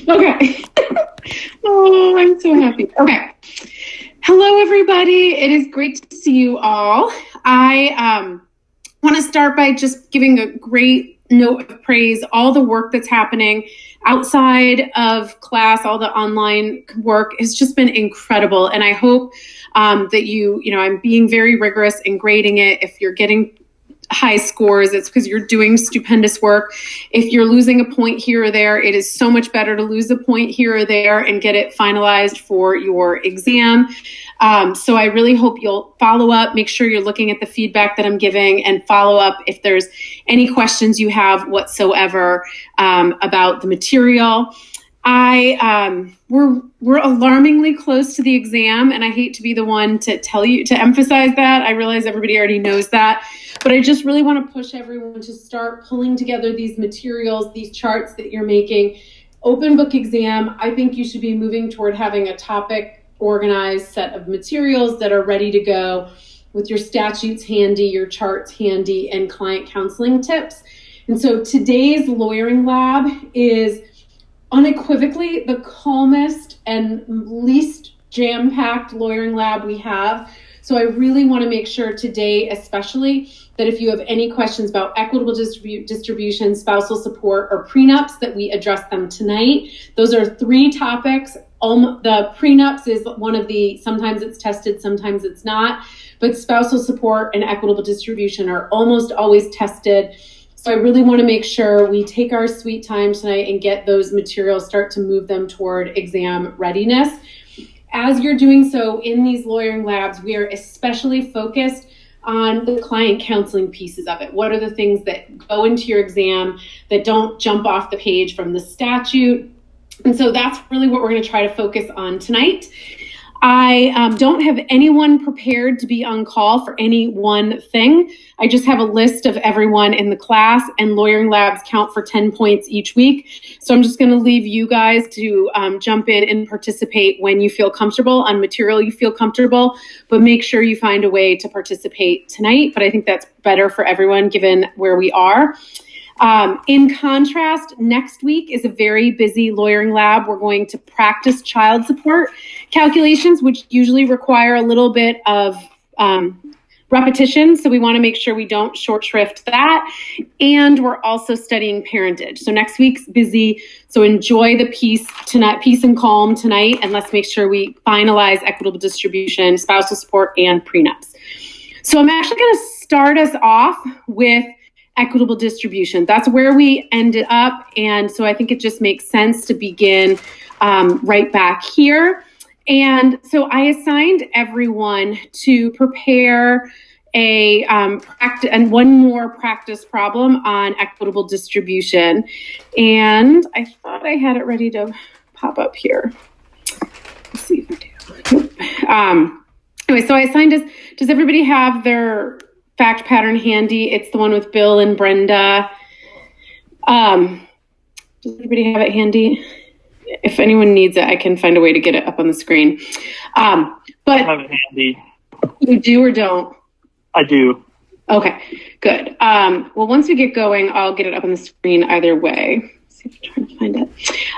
Okay. Oh, I'm so happy. Okay. Hello, everybody. It is great to see you all. I want to start by just giving a great note of praise, all the work that's happening outside of class, all the online work has just been incredible. And I hope that I'm being very rigorous in grading it. If you're getting high scores, it's because you're doing stupendous work. If you're losing a point here or there, it is so much better to lose a point here or there and get it finalized for your exam. So I really hope you'll follow up, make sure you're looking at the feedback that I'm giving, and follow up if there's any questions you have whatsoever about the material. We're alarmingly close to the exam, and I hate to be the one to emphasize that. I realize everybody already knows that, but I just really want to push everyone to start pulling together these materials, these charts that you're making. Open book exam, I think you should be moving toward having a topic organized set of materials that are ready to go with your statutes handy, your charts handy, and client counseling tips. And so today's lawyering lab is unequivocally the calmest and least jam-packed lawyering lab we have. So I really want to make sure today, especially, that if you have any questions about equitable distribution, spousal support, or prenups, that we address them tonight. Those are three topics. The prenups is one of the, sometimes it's tested, sometimes it's not, but spousal support and equitable distribution are almost always tested. So I really want to make sure we take our sweet time tonight and get those materials, start to move them toward exam readiness. As you're doing so in these lawyering labs, we are especially focused on the client counseling pieces of it. What are the things that go into your exam that don't jump off the page from the statute? And so that's really what we're going to try to focus on tonight. I don't have anyone prepared to be on call for any one thing. I just have a list of everyone in the class, and lawyering labs count for 10 points each week. So I'm just going to leave you guys to jump in and participate when you feel comfortable on material you feel comfortable, but make sure you find a way to participate tonight. But I think that's better for everyone given where we are. In contrast, next week is a very busy lawyering lab. We're going to practice child support calculations, which usually require a little bit of repetition. So we want to make sure we don't short shrift that. And we're also studying parentage. So next week's busy. So enjoy the peace and calm tonight. And let's make sure we finalize equitable distribution, spousal support, and prenups. So I'm actually going to start us off with equitable distribution. That's where we ended up. And so I think it just makes sense to begin right back here. And so I assigned everyone to prepare one more practice problem on equitable distribution. And I thought I had it ready to pop up here. Let's see if I do. Anyway, so I assigned us, does everybody have their fact pattern handy? It's the one with Bill and Brenda. Does everybody have it handy? If anyone needs it, I can find a way to get it up on the screen. But I have it handy. You do or don't? I do. Okay, good. Well, once we get going, I'll get it up on the screen either way. Let's see if I'm trying to find it.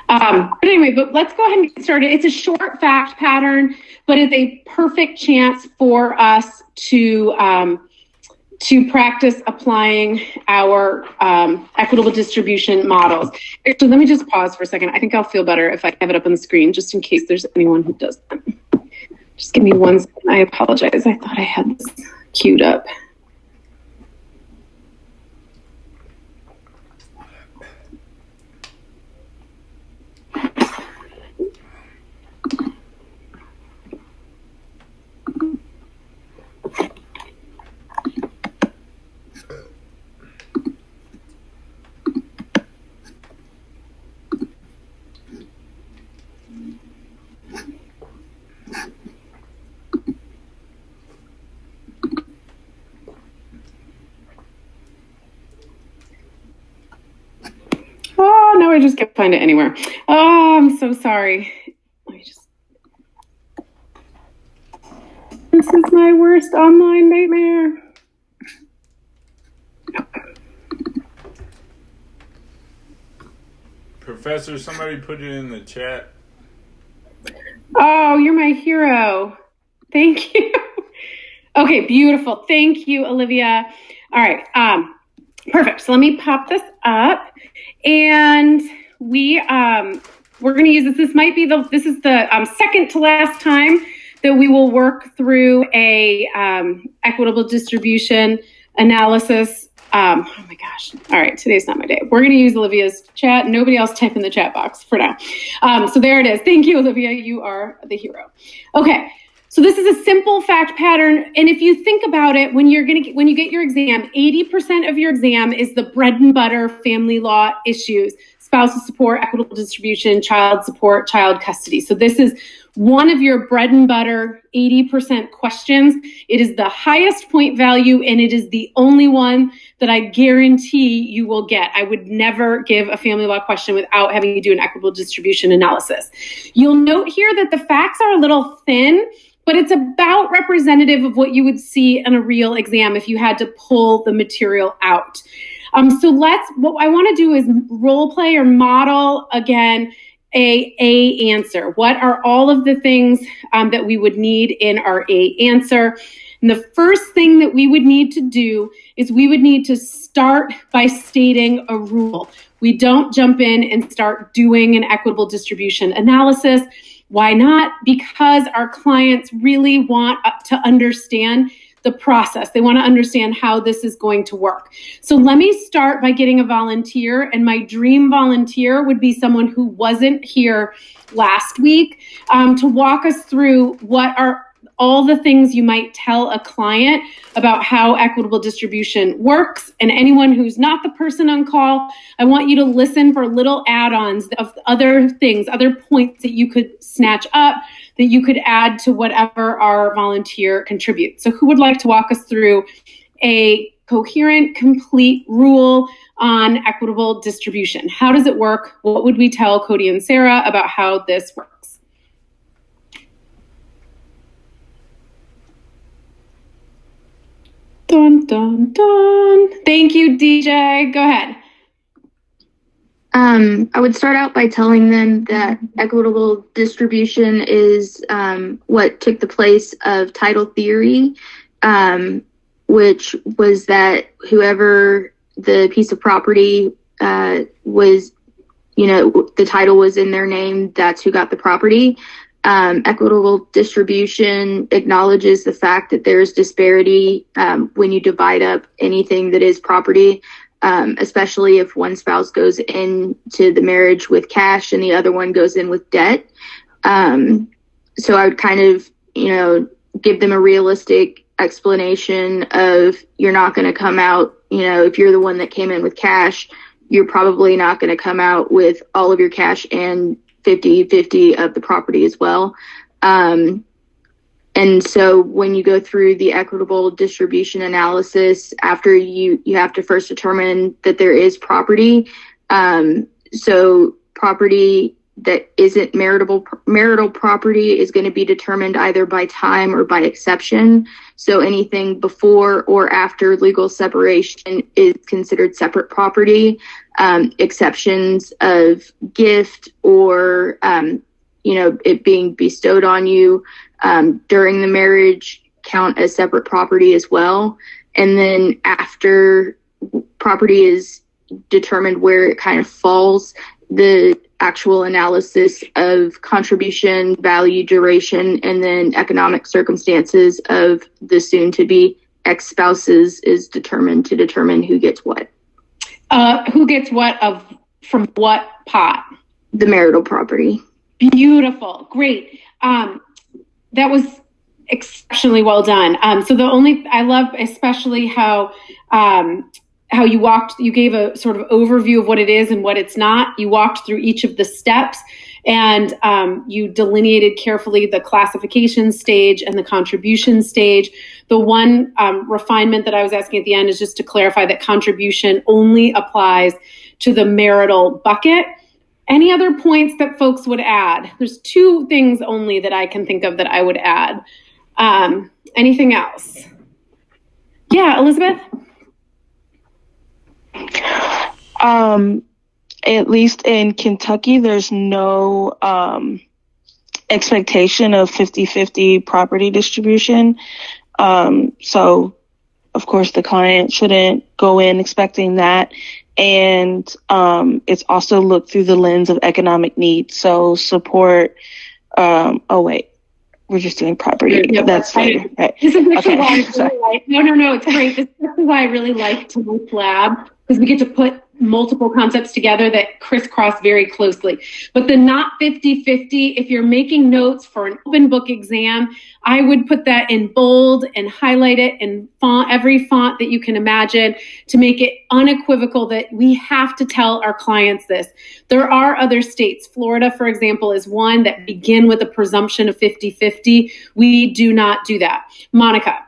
But anyway, let's go ahead and get started. It's a short fact pattern, but it's a perfect chance for us to practice applying our equitable distribution models. Actually, let me just pause for a second. I think I'll feel better if I have it up on the screen, just in case there's anyone who does that. Just give me 1 second. I apologize. I thought I had this queued up. Oh, no, I just can't find it anywhere. Oh, I'm so sorry. This is my worst online nightmare. Professor, somebody put it in the chat. Oh, you're my hero. Thank you. Okay, beautiful. Thank you, Olivia. All right, perfect. So let me pop this up, and we're going to use this. This might be this is the second to last time that we will work through a equitable distribution analysis. Oh my gosh. All right. Today's not my day. We're going to use Olivia's chat. Nobody else type in the chat box for now. So there it is. Thank you, Olivia. You are the hero. Okay. So this is a simple fact pattern. And if you think about it, when you get your exam, 80% of your exam is the bread and butter family law issues: spousal support, equitable distribution, child support, child custody. So this is one of your bread and butter 80% questions. It is the highest point value, and it is the only one that I guarantee you will get. I would never give a family law question without having you do an equitable distribution analysis. You'll note here that the facts are a little thin, but it's about representative of what you would see in a real exam if you had to pull the material out. So what I want to do is role play or model again a answer. What are all of the things that we would need in our A answer? And the first thing that we would need to do is we would need to start by stating a rule. We don't jump in and start doing an equitable distribution analysis. Why not? Because our clients really want to understand the process. They want to understand how this is going to work. So let me start by getting a volunteer, and my dream volunteer would be someone who wasn't here last week to walk us through what are all the things you might tell a client about how equitable distribution works. And anyone who's not the person on call, I want you to listen for little add-ons of other things, other points that you could snatch up, that you could add to whatever our volunteer contributes. So who would like to walk us through a coherent, complete rule on equitable distribution? How does it work? What would we tell Cody and Sarah about how this works? Dun, dun, dun. Thank you, DJ. Go ahead. I would start out by telling them that equitable distribution is what took the place of title theory, which was that whoever the piece of property was, the title was in their name, that's who got the property. Equitable distribution acknowledges the fact that there's disparity when you divide up anything that is property, especially if one spouse goes into the marriage with cash and the other one goes in with debt. So I would kind of, give them a realistic explanation of you're not going to come out, if you're the one that came in with cash, you're probably not going to come out with all of your cash and 50-50 of the property as well. And so when you go through the equitable distribution analysis, after you have to first determine that there is property. So property that isn't marital property is going to be determined either by time or by exception. So anything before or after legal separation is considered separate property. Exceptions of gift or, it being bestowed on you during the marriage count as separate property as well. And then after property is determined where it kind of falls, the actual analysis of contribution, value, duration, and then economic circumstances of the soon-to-be ex-spouses is determined to determine who gets what. Who gets what from what pot? The marital property. Beautiful. Great. That was exceptionally well done. I love especially how you gave a sort of overview of what it is and what it's not. You walked through each of the steps and you delineated carefully the classification stage and the contribution stage. The one refinement that I was asking at the end is just to clarify that contribution only applies to the marital bucket. Any other points that folks would add? There's two things only that I can think of that I would add. Anything else? Yeah, Elizabeth? At least in Kentucky, there's no expectation of 50-50 property distribution. So, of course, the client shouldn't go in expecting that. And it's also looked through the lens of economic need. So support, we're just doing property. Yeah, that's later. Right. This is Okay. why I really like, no, it's great. This is why I really like to work lab, because we get to put multiple concepts together that crisscross very closely. But the not 50-50, if you're making notes for an open book exam, I would put that in bold and highlight it in font, every font that you can imagine, to make it unequivocal that we have to tell our clients this. There are other states. Florida, for example, is one that begin with a presumption of 50-50. We do not do that. Monica.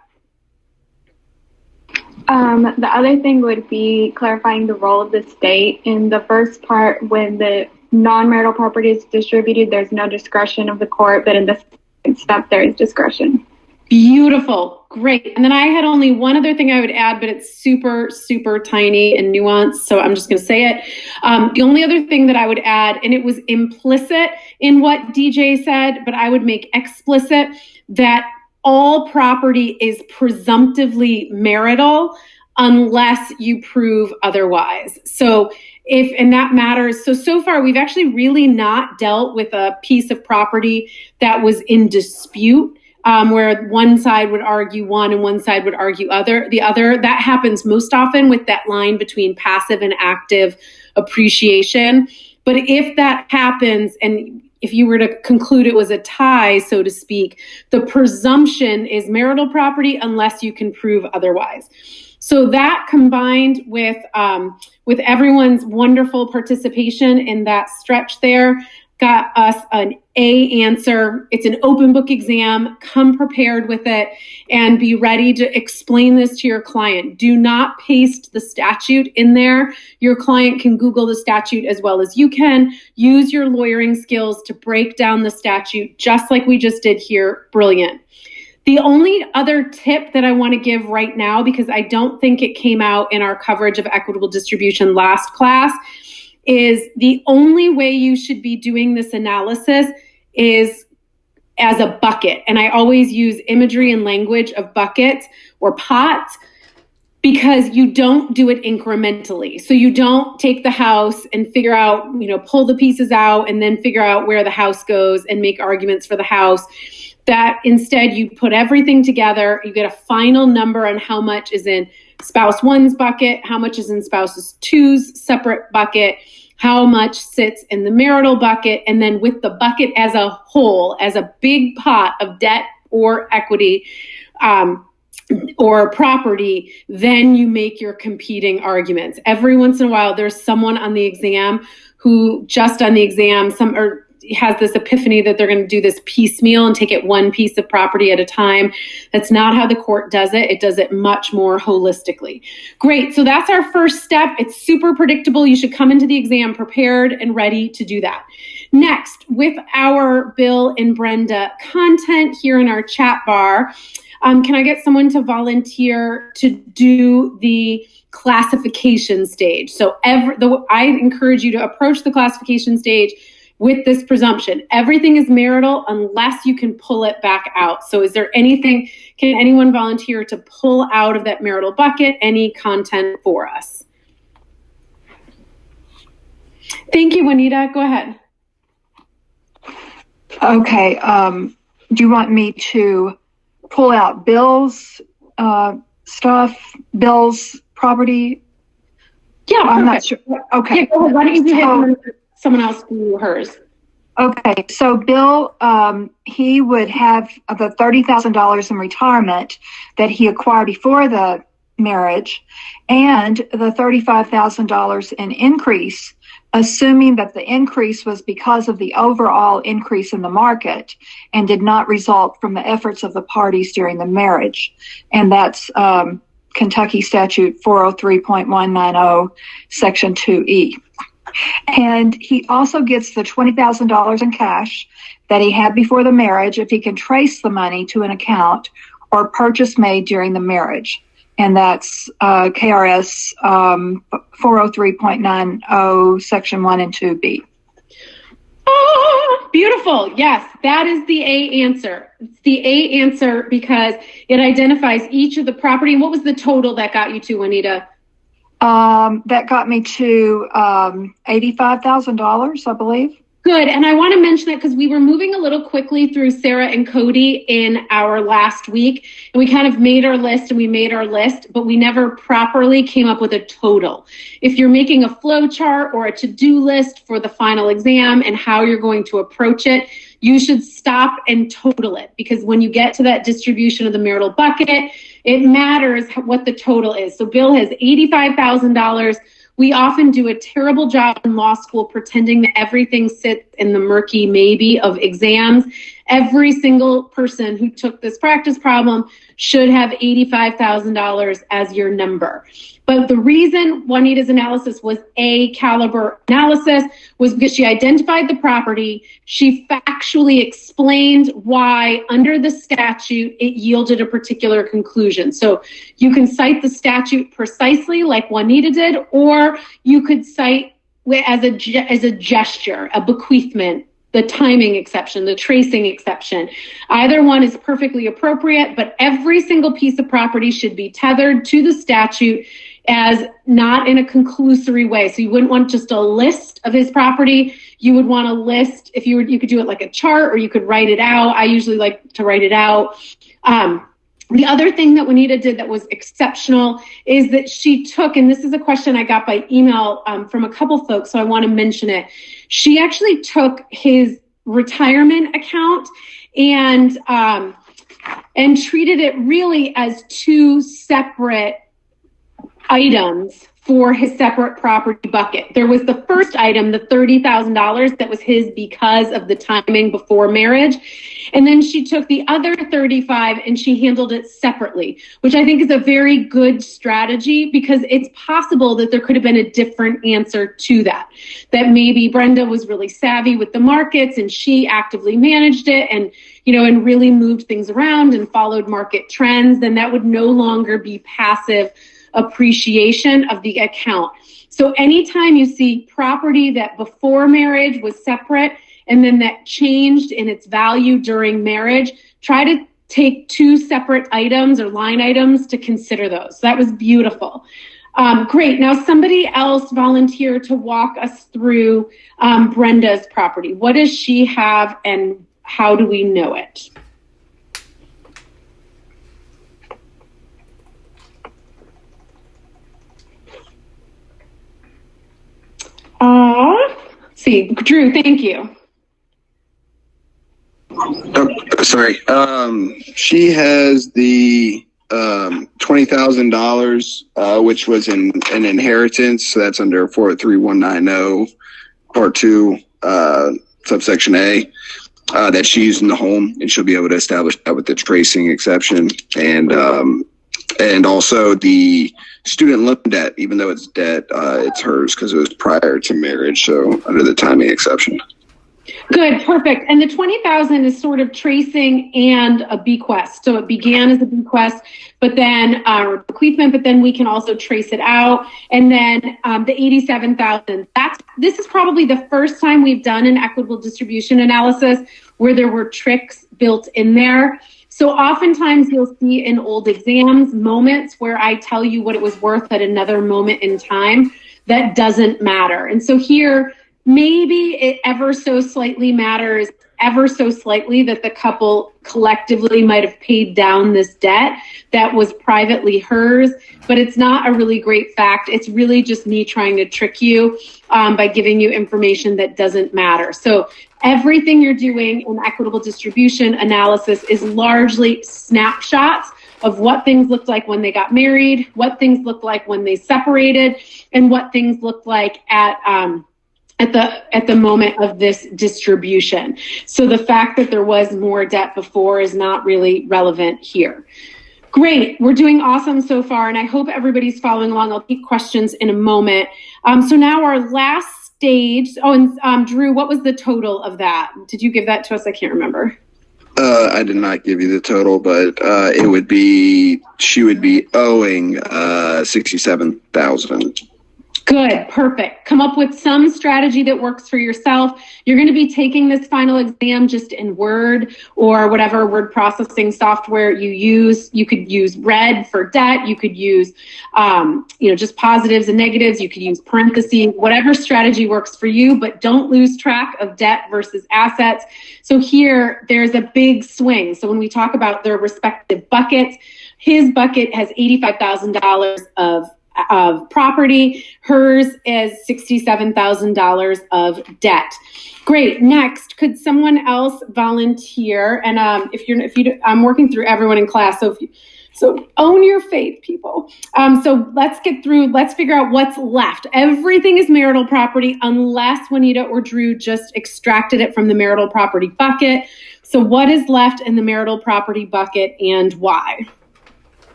The other thing would be clarifying the role of the state. In the first part, when the non-marital property is distributed, there's no discretion of the court, but in the second step, there is discretion. Beautiful. Great. And then I had only one other thing I would add, but it's super, super tiny and nuanced, so I'm just going to say it. The only other thing that I would add, and it was implicit in what DJ said, but I would make explicit, that all property is presumptively marital unless you prove otherwise. So and that matters. So far, we've actually really not dealt with a piece of property that was in dispute, where one side would argue one and one side would argue the other. That happens most often with that line between passive and active appreciation. But if that happens, and if you were to conclude it was a tie, so to speak, the presumption is marital property unless you can prove otherwise. So that, combined with everyone's wonderful participation in that stretch there, got us an A answer. It's an open book exam. Come prepared with it and be ready to explain this to your client. Do not paste the statute in there. Your client can Google the statute as well as you can. Use your lawyering skills to break down the statute just like we just did here. Brilliant. The only other tip that I want to give right now, because I don't think it came out in our coverage of equitable distribution last class, is the only way you should be doing this analysis is as a bucket. And I always use imagery and language of buckets or pots, because you don't do it incrementally. So you don't take the house and figure out, pull the pieces out and then figure out where the house goes and make arguments for the house. That instead you put everything together, you get a final number on how much is in spouse one's bucket, how much is in spouse two's separate bucket, how much sits in the marital bucket, and then with the bucket as a whole, as a big pot of debt or equity or property, then you make your competing arguments. Every once in a while, there's someone on the exam who just on the exam, has this epiphany that they're going to do this piecemeal and take it one piece of property at a time. That's not how the court does it. It does it much more holistically. Great. So that's our first step. It's super predictable. You should come into the exam prepared and ready to do that. Next, with our Bill and Brenda content here in our chat bar, can I get someone to volunteer to do the classification stage? So I encourage you to approach the classification stage with this presumption. Everything is marital unless you can pull it back out. So is there anything, can anyone volunteer to pull out of that marital bucket any content for us? Thank you, Juanita. Go ahead. Okay. Do you want me to pull out Bill's stuff, Bill's property? Yeah, I'm not sure. Okay. Yeah, go ahead. Why don't you hit someone else do hers? Okay, so Bill, he would have the $30,000 in retirement that he acquired before the marriage, and the $35,000 in increase, assuming that the increase was because of the overall increase in the market and did not result from the efforts of the parties during the marriage. And that's Kentucky Statute 403.190, Section 2E. And he also gets the $20,000 in cash that he had before the marriage if he can trace the money to an account or purchase made during the marriage. and that's KRS 403.90, Section 1 and 2B. Oh, beautiful. Yes, that is the A answer. It's the A answer because it identifies each of the property. And what was the total that got you to, Juanita? That got me to $85,000, I believe. Good. And I want to mention that because we were moving a little quickly through Sarah and Cody in our last week, and we kind of made our list, but we never properly came up with a total. If you're making a flow chart or a to-do list for the final exam and how you're going to approach it, you should stop and total it, because when you get to that distribution of the marital bucket, it matters what the total is. So Bill has $85,000. We often do a terrible job in law school pretending that everything sits in the murky maybe of exams. Every single person who took this practice problem should have $85,000 as your number. But the reason Juanita's analysis was A caliber analysis was because she identified the property. She factually explained why under the statute it yielded a particular conclusion. So you can cite the statute precisely like Juanita did, or you could cite as a gesture, a bequeathment, the timing exception, the tracing exception. Either one is perfectly appropriate, but every single piece of property should be tethered to the statute as not in a conclusory way. So you wouldn't want just a list of his property. You would want a list. If you could do it like a chart, or you could write it out. I usually like to write it out. The other thing that Juanita did that was exceptional is that she took, and this is a question I got by email from a couple folks, so I want to mention it. She actually took his retirement account and treated it really as two separate items for his separate property bucket. There was the first item, the $30,000, that was his because of the timing before marriage. And then she took the other 35 and she handled it separately, which I think is a very good strategy, because it's possible that there could have been a different answer to that. That maybe Brenda was really savvy with the markets and she actively managed it and really moved things around and followed market trends. Then that would no longer be passive appreciation of the account. So anytime you see property that before marriage was separate and then that changed in its value during marriage, try to take two separate items or line items to consider those. So that was beautiful. Great. Now somebody else volunteer to walk us through Brenda's property. What does she have and how do we know it? See, Drew, thank you. Sorry. She has the $20,000, which was an inheritance. So that's under 403190, Part 2, subsection A, that she used in the home, and she'll be able to establish that with the tracing exception. And also the student loan debt, even though it's debt, it's hers because it was prior to marriage. So under the timing exception. Good, perfect. And the 20,000 is sort of tracing and a bequest. So it began as a bequest, but then bequeathment, but then we can also trace it out. And then the 87,000. This is probably the first time we've done an equitable distribution analysis where there were tricks built in there. So oftentimes you'll see in old exams moments where I tell you what it was worth at another moment in time. That doesn't matter. And so here, maybe it ever so slightly matters, ever so slightly, that the couple collectively might have paid down this debt that was privately hers, but it's not a really great fact. It's really just me trying to trick you by giving you information that doesn't matter. So everything you're doing in equitable distribution analysis is largely snapshots of what things looked like when they got married, what things looked like when they separated, and what things looked like at the moment of this distribution. So the fact that there was more debt before is not really relevant here. Great, we're doing awesome so far, and I hope everybody's following along. I'll take questions in a moment. So now our last stage, and Drew, what was the total of that? Did you give that to us? I can't remember. I did not give you the total, but she would be owing $67,000. Good, perfect. Come up with some strategy that works for yourself. You're going to be taking this final exam just in Word or whatever word processing software you use. You could use Red for debt. You could use, just positives and negatives. You could use parentheses, whatever strategy works for you, but don't lose track of debt versus assets. So here, there's a big swing. So when we talk about their respective buckets, his bucket has $85,000 of property. Hers is $67,000 of debt. Great. Next, could someone else volunteer? And I'm working through everyone in class. So own your faith, people. So let's figure out what's left. Everything is marital property unless Juanita or Drew just extracted it from the marital property bucket. So what is left in the marital property bucket and why?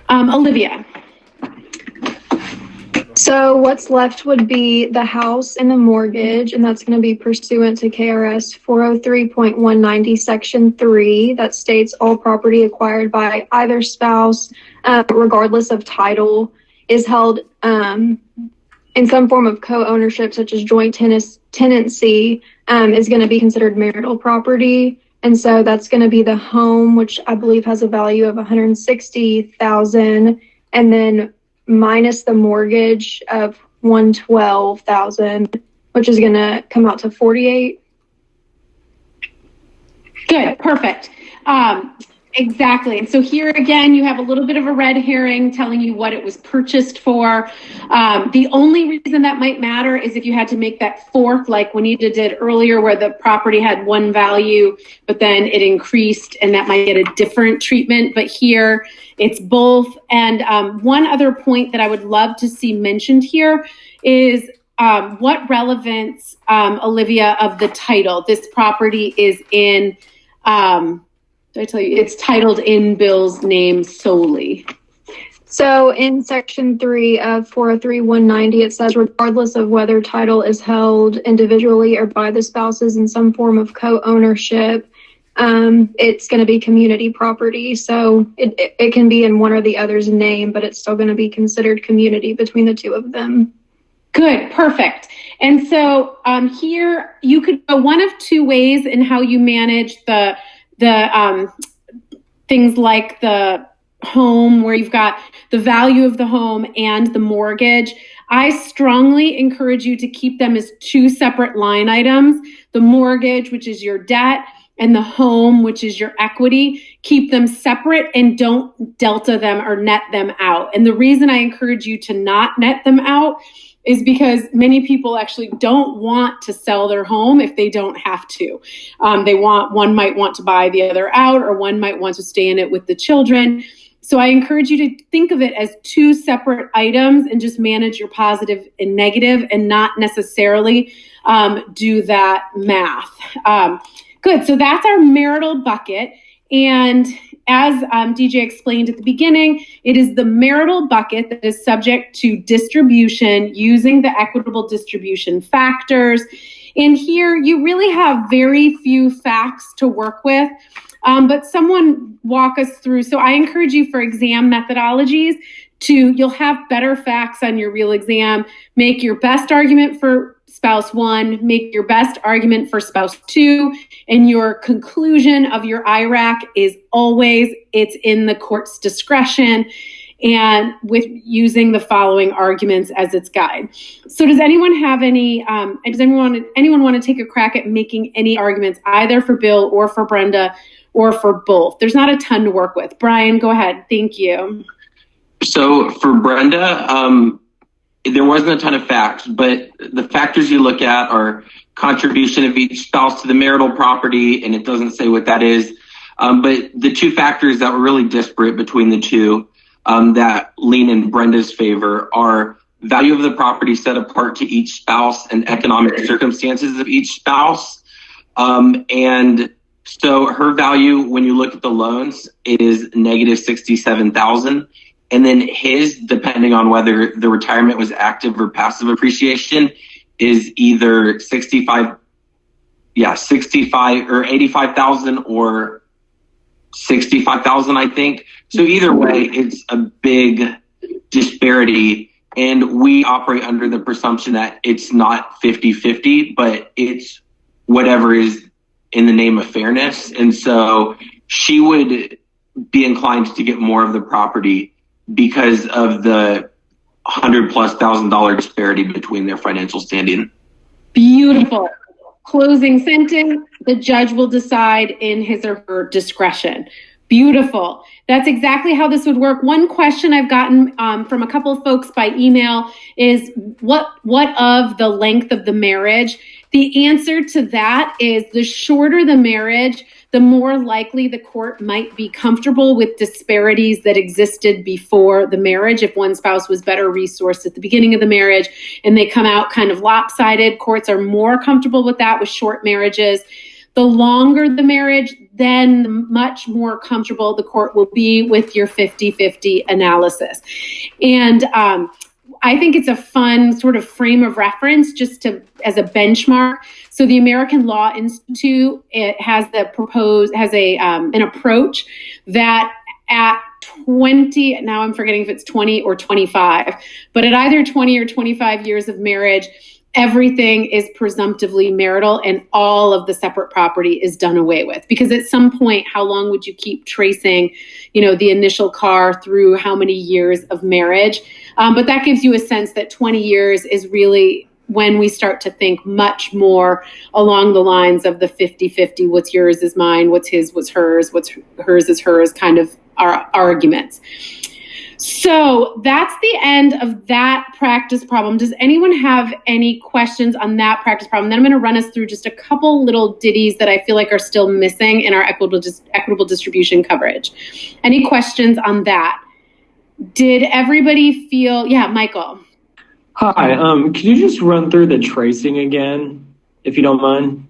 Olivia. So what's left would be the house and the mortgage, and that's going to be pursuant to KRS 403.190 Section 3 that states all property acquired by either spouse, regardless of title, is held in some form of co-ownership, such as joint tenancy, is going to be considered marital property. And so that's going to be the home, which I believe has a value of $160,000, and then minus the mortgage of $112,000, which is going to come out to $48,000. Good, perfect. Exactly. And so here again, you have a little bit of a red herring telling you what it was purchased for. The only reason that might matter is if you had to make that fourth, like Juanita did earlier, where the property had one value, but then it increased, and that might get a different treatment. But here it's both. And one other point that I would love to see mentioned here is what relevance, Olivia, of the title. This property is in... did I tell you it's titled in Bill's name solely? So in Section 3 of 403.190, it says regardless of whether title is held individually or by the spouses in some form of co-ownership, it's going to be community property. So it can be in one or the other's name, but it's still going to be considered community between the two of them. Good, perfect. And so here you could go one of two ways in how you manage the things like the home, where you've got the value of the home and the mortgage. I strongly encourage you to keep them as two separate line items. The mortgage, which is your debt, and the home, which is your equity. Keep them separate and don't delta them or net them out. And the reason I encourage you to not net them out is because many people actually don't want to sell their home if they don't have to. One might want to buy the other out, or one might want to stay in it with the children. So I encourage you to think of it as two separate items and just manage your positive and negative and not necessarily do that math. Good, so that's our marital bucket. And as DJ explained at the beginning, it is the marital bucket that is subject to distribution using the equitable distribution factors. And here you really have very few facts to work with, but someone walk us through. So I encourage you for exam methodologies you'll have better facts on your real exam. Make your best argument for spouse one, make your best argument for spouse two, and your conclusion of your IRAC is always, it's in the court's discretion, and with using the following arguments as its guide. So does anyone have any, anyone want to take a crack at making any arguments either for Bill or for Brenda or for both? There's not a ton to work with. Brian, go ahead. Thank you. So for Brenda, there wasn't a ton of facts, but the factors you look at are contribution of each spouse to the marital property, and it doesn't say what that is. But the two factors that were really disparate between the two that lean in Brenda's favor are value of the property set apart to each spouse and economic circumstances of each spouse. And so her value, when you look at the loans, is negative $67,000. And then his, depending on whether the retirement was active or passive appreciation, is either 65 65 or 85,000 or 65,000, I think. So either way, it's a big disparity. And we operate under the presumption that it's not 50-50, but it's whatever is in the name of fairness. And so she would be inclined to get more of the property because of the $100,000+ disparity between their financial standing. Beautiful. Closing sentence, the judge will decide in his or her discretion. Beautiful. That's exactly how this would work. One question I've gotten from a couple of folks by email is what of the length of the marriage? The answer to that is the shorter the marriage, the more likely the court might be comfortable with disparities that existed before the marriage. If one spouse was better resourced at the beginning of the marriage and they come out kind of lopsided, courts are more comfortable with that with short marriages. The longer the marriage, then the much more comfortable the court will be with your 50-50 analysis. And I think it's a fun sort of frame of reference just to as a benchmark. So the American Law Institute, it has an approach that at 20, now I'm forgetting if it's 20 or 25, but at either 20 or 25 years of marriage, everything is presumptively marital and all of the separate property is done away with. Because at some point, how long would you keep tracing, the initial car through how many years of marriage? But that gives you a sense that 20 years is really when we start to think much more along the lines of the 50-50, what's yours is mine, what's his was hers, what's hers is hers kind of our arguments. So that's the end of that practice problem. Does anyone have any questions on that practice problem? Then I'm going to run us through just a couple little ditties that I feel like are still missing in our equitable distribution coverage. Any questions on that? Did everybody feel, Michael? Hi, could you just run through the tracing again, if you don't mind?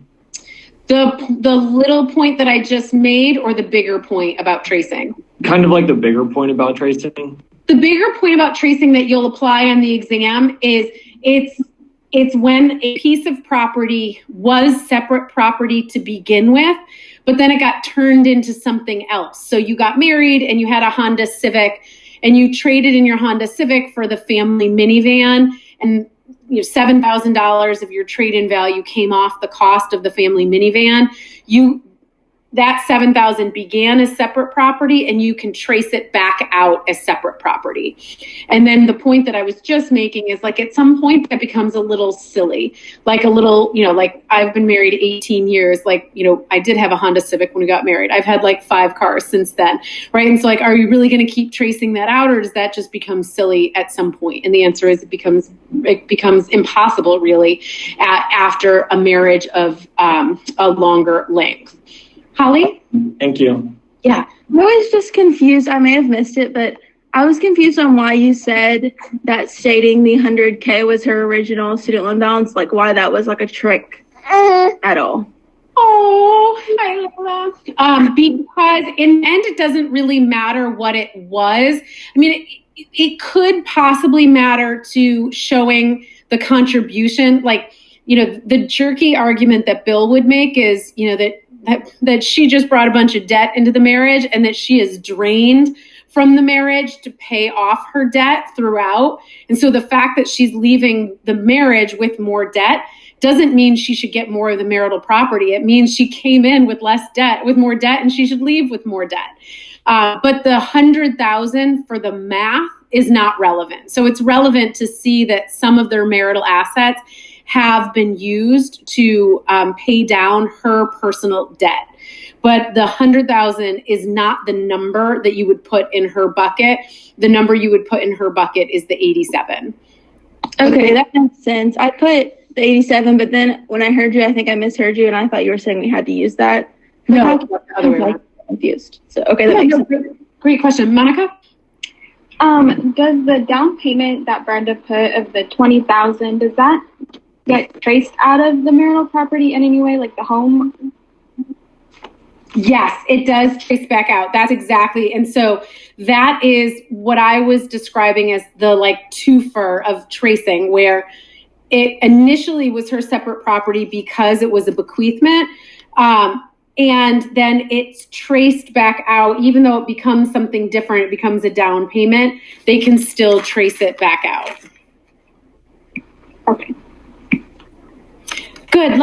The little point that I just made or the bigger point about tracing? Kind of like the bigger point about tracing. The bigger point about tracing that you'll apply on the exam is it's when a piece of property was separate property to begin with, but then it got turned into something else. So you got married and you had a Honda Civic and you traded in your Honda Civic for the family minivan, and $7,000 of your trade-in value came off the cost of the family minivan. That $7,000 began as separate property, and you can trace it back out as separate property. And then the point that I was just making is like at some point that becomes a little silly, like a little, like I've been married 18 years. Like, I did have a Honda Civic when we got married. I've had like 5 cars since then, right? And so like, are you really going to keep tracing that out, or does that just become silly at some point? And the answer is it becomes impossible really after a marriage of a longer length. Holly? Thank you. Yeah. I was just confused. I may have missed it, but I was confused on why you said that stating the $100K was her original student loan balance, like why that was like a trick at all. Oh, I love that. Because in the end, it doesn't really matter what it was. I mean, it could possibly matter to showing the contribution. Like, the jerky argument that Bill would make is, that she just brought a bunch of debt into the marriage and that she is drained from the marriage to pay off her debt throughout. And so the fact that she's leaving the marriage with more debt doesn't mean she should get more of the marital property. It means she came in with more debt, and she should leave with more debt. But the $100,000 for the math is not relevant. So it's relevant to see that some of their marital assets have been used to pay down her personal debt. But the $100,000 is not the number that you would put in her bucket. The number you would put in her bucket is the 87. Okay, that makes sense. I put the 87, but then when I heard you, I think I misheard you, and I thought you were saying we had to use that. No, the other way around. Confused. So okay, that makes sense. Great question, Monica. Does the down payment that Brenda put of the $20,000, does that get traced out of the marital property in any way, like the home? Yes, it does trace back out. That's exactly. And so that is what I was describing as the like twofer of tracing, where it initially was her separate property because it was a bequeathment. And then it's traced back out, even though it becomes something different, it becomes a down payment, they can still trace it back out. Okay. Good. I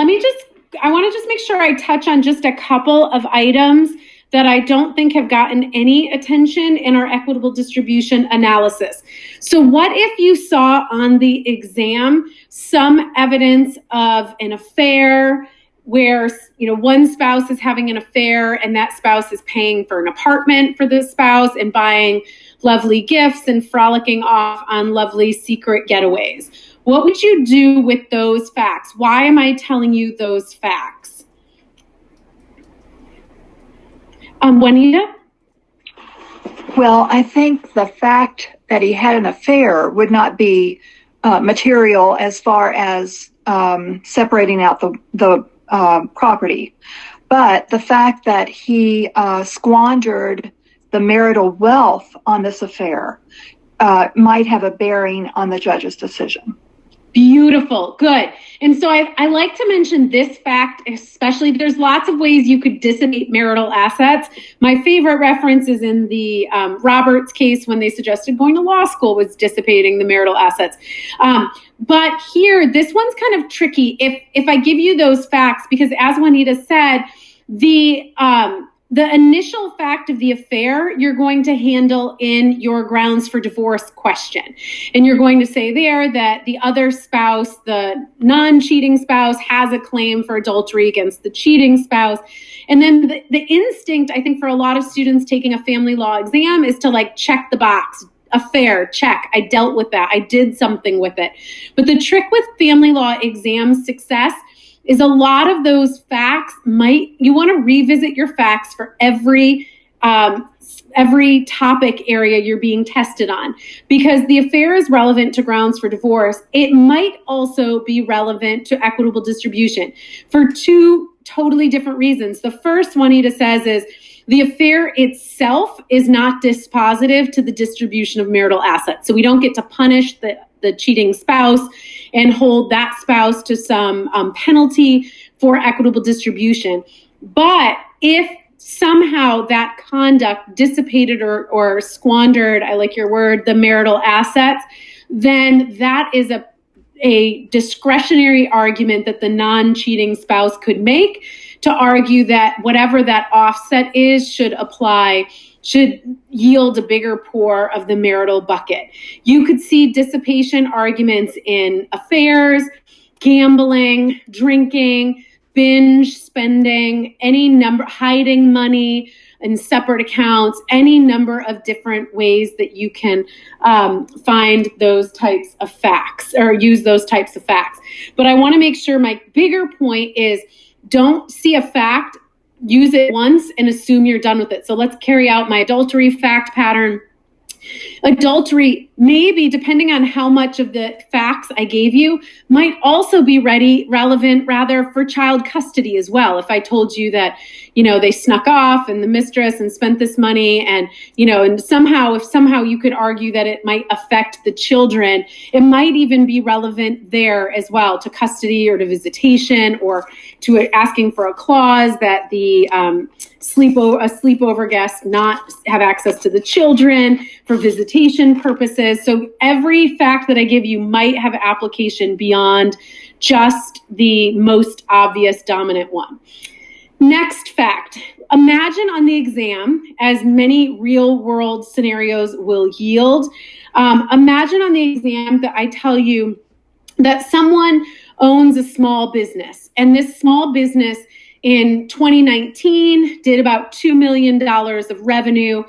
want to just make sure I touch on just a couple of items that I don't think have gotten any attention in our equitable distribution analysis. So what if you saw on the exam some evidence of an affair where, one spouse is having an affair and that spouse is paying for an apartment for the spouse and buying lovely gifts and frolicking off on lovely secret getaways? What would you do with those facts? Why am I telling you those facts? Juanita? Well, I think the fact that he had an affair would not be material as far as separating out the property. But the fact that he squandered the marital wealth on this affair might have a bearing on the judge's decision. Beautiful. Good. And so I like to mention this fact, especially there's lots of ways you could dissipate marital assets. My favorite reference is in the Roberts case when they suggested going to law school was dissipating the marital assets. But here, this one's kind of tricky. If I give you those facts, because as Juanita said, the initial fact of the affair, you're going to handle in your grounds for divorce question. And you're going to say there that the other spouse, the non-cheating spouse, has a claim for adultery against the cheating spouse. And then the instinct, I think, for a lot of students taking a family law exam is to check the box. Affair, check. I dealt with that. I did something with it. But the trick with family law exam success is a lot of those facts you want to revisit your facts for every topic area you're being tested on, because the affair is relevant to grounds for divorce. It might also be relevant to equitable distribution for two totally different reasons. The first one Juanita says is the affair itself is not dispositive to the distribution of marital assets. So we don't get to punish the cheating spouse and hold that spouse to some penalty for equitable distribution. But if somehow that conduct dissipated or squandered, I like your word, the marital assets, then that is a discretionary argument that the non-cheating spouse could make to argue that whatever that offset is should yield a bigger pour of the marital bucket. You could see dissipation arguments in affairs, gambling, drinking, binge spending, any number, hiding money in separate accounts, any number of different ways that you can find those types of facts or use those types of facts. But I want to make sure my bigger point is don't see a fact, use it once and assume you're done with it. So let's carry out my adultery fact pattern. Adultery, maybe depending on how much of the facts I gave you, might also be relevant for child custody as well. If I told you that, they snuck off and the mistress and spent this money and, and somehow you could argue that it might affect the children, it might even be relevant there as well to custody or to visitation or to asking for a clause that the sleepover guest not have access to the children for visitation purposes. So every fact that I give you might have application beyond just the most obvious dominant one. Next fact. Imagine on the exam, as many real world scenarios will yield, imagine on the exam that I tell you that someone owns a small business, and this small business in 2019 did about $2 million of revenue,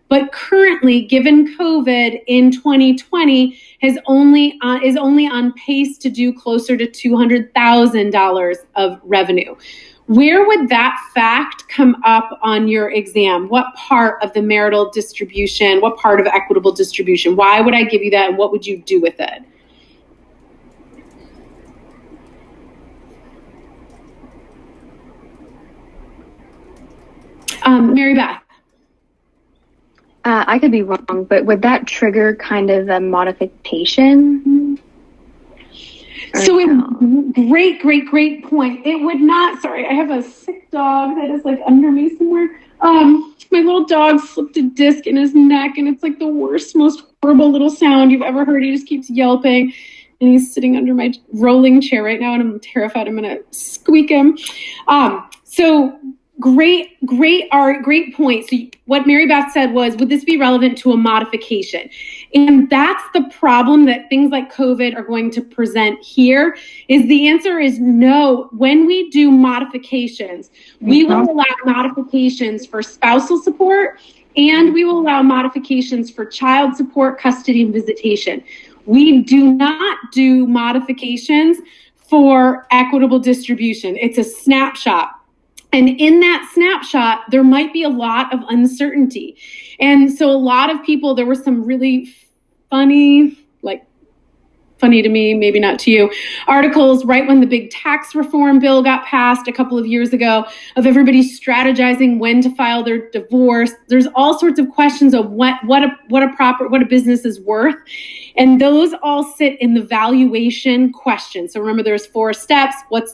but currently, given COVID in 2020, is only on pace to do closer to $200,000 of revenue. Where would that fact come up on your exam? What part of the marital distribution, what part of equitable distribution? Why would I give you that, and what would you do with it? Mary Beth. I could be wrong, but would that trigger kind of a modification? So great point. It would not, sorry, I have a sick dog that is like under me somewhere. My little dog slipped a disc in his neck, and it's like the worst, most horrible little sound you've ever heard. He just keeps yelping, and he's sitting under my rolling chair right now, and I'm terrified I'm going to squeak him. So great point. So what Mary Beth said was, would this be relevant to a modification? And that's the problem that things like COVID are going to present here, is the answer is no. When we do modifications, we will allow modifications for spousal support, and we will allow modifications for child support, custody, and visitation. We do not do modifications for equitable distribution. It's a snapshot. And in that snapshot, there might be a lot of uncertainty. And so a lot of people, there were some really funny to me, maybe not to you, articles right when the big tax reform bill got passed a couple of years ago, of everybody strategizing when to file their divorce. There's all sorts of questions of what a business is worth. And those all sit in the valuation question. So remember, there's 4 steps. What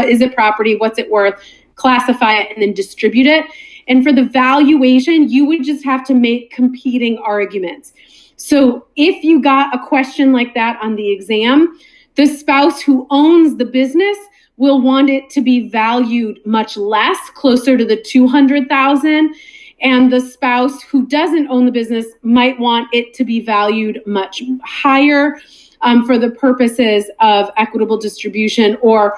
is it property? What's it worth? Classify it, and then distribute it. And for the valuation, you would just have to make competing arguments. So if you got a question like that on the exam, the spouse who owns the business will want it to be valued much less, closer to the $200,000, and the spouse who doesn't own the business might want it to be valued much higher for the purposes of equitable distribution, or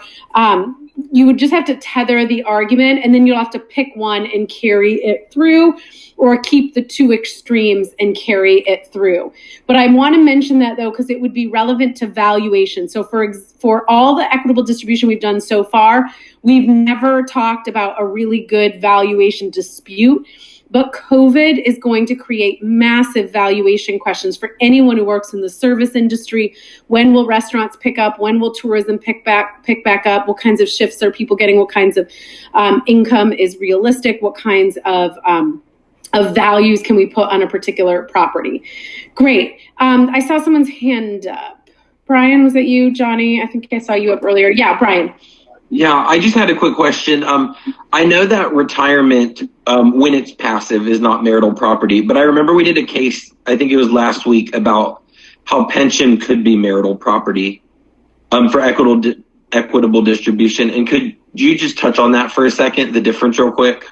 you would just have to tether the argument, and then you'll have to pick one and carry it through, or keep the 2 extremes and carry it through. But I want to mention that, though, because it would be relevant to valuation. So for all the equitable distribution we've done so far, we've never talked about a really good valuation dispute. But COVID is going to create massive valuation questions for anyone who works in the service industry. When will restaurants pick up? When will tourism pick back up? What kinds of shifts are people getting? What kinds of income is realistic? What kinds of values can we put on a particular property? Great. I saw someone's hand up. Brian, was that you? Johnny, I think I saw you up earlier. Yeah, Brian. Yeah, I just had a quick question. I know that retirement, when it's passive, is not marital property, but I remember we did a case, I think it was last week, about how pension could be marital property for equitable distribution. And could you just touch on that for a second, the difference real quick?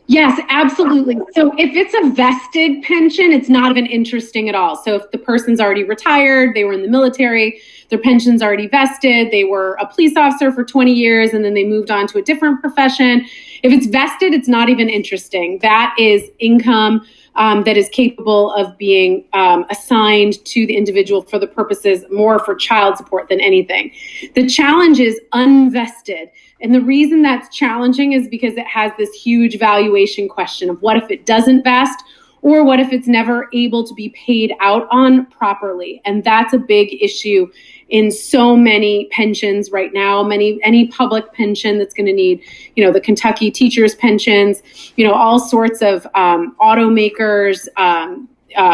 Yes, absolutely. So if it's a vested pension, it's not even interesting at all. So if the person's already retired, they were in the military, their pension's already vested, they were a police officer for 20 years, and then they moved on to a different profession. If it's vested, it's not even interesting. That is income that is capable of being assigned to the individual for the purposes more for child support than anything. The challenge is unvested. And the reason that's challenging is because it has this huge valuation question of what if it doesn't vest, or what if it's never able to be paid out on properly? And that's a big issue in so many pensions right now, any public pension that's going to need, the Kentucky teachers' pensions, all sorts of automakers,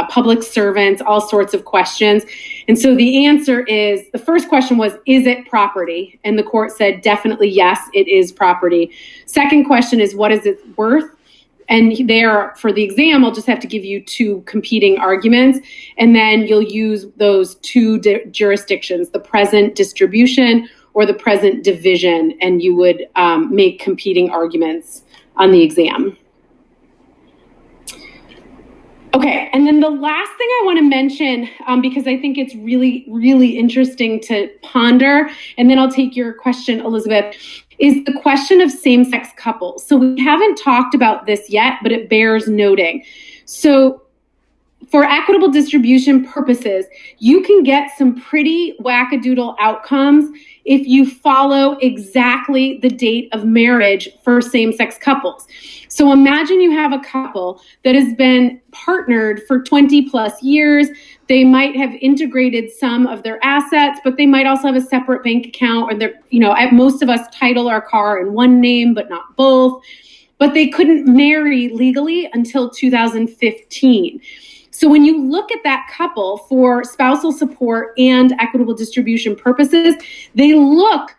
public servants, all sorts of questions. And so the answer is, the first question was, is it property? And the court said, definitely yes, it is property. Second question is, what is it worth? And there, for the exam, I'll just have to give you 2 competing arguments, and then you'll use those 2 jurisdictions, the present distribution or the present division, and you would make competing arguments on the exam. Okay, and then the last thing I want to mention, because I think it's really, really interesting to ponder, and then I'll take your question, Elizabeth, is the question of same-sex couples. So we haven't talked about this yet, but it bears noting. So for equitable distribution purposes, you can get some pretty wackadoodle outcomes if you follow exactly the date of marriage for same-sex couples. So imagine you have a couple that has been partnered for 20 plus years. They might have integrated some of their assets, but they might also have a separate bank account, or they're, most of us title our car in one name, but not both. But they couldn't marry legally until 2015. So when you look at that couple for spousal support and equitable distribution purposes, they look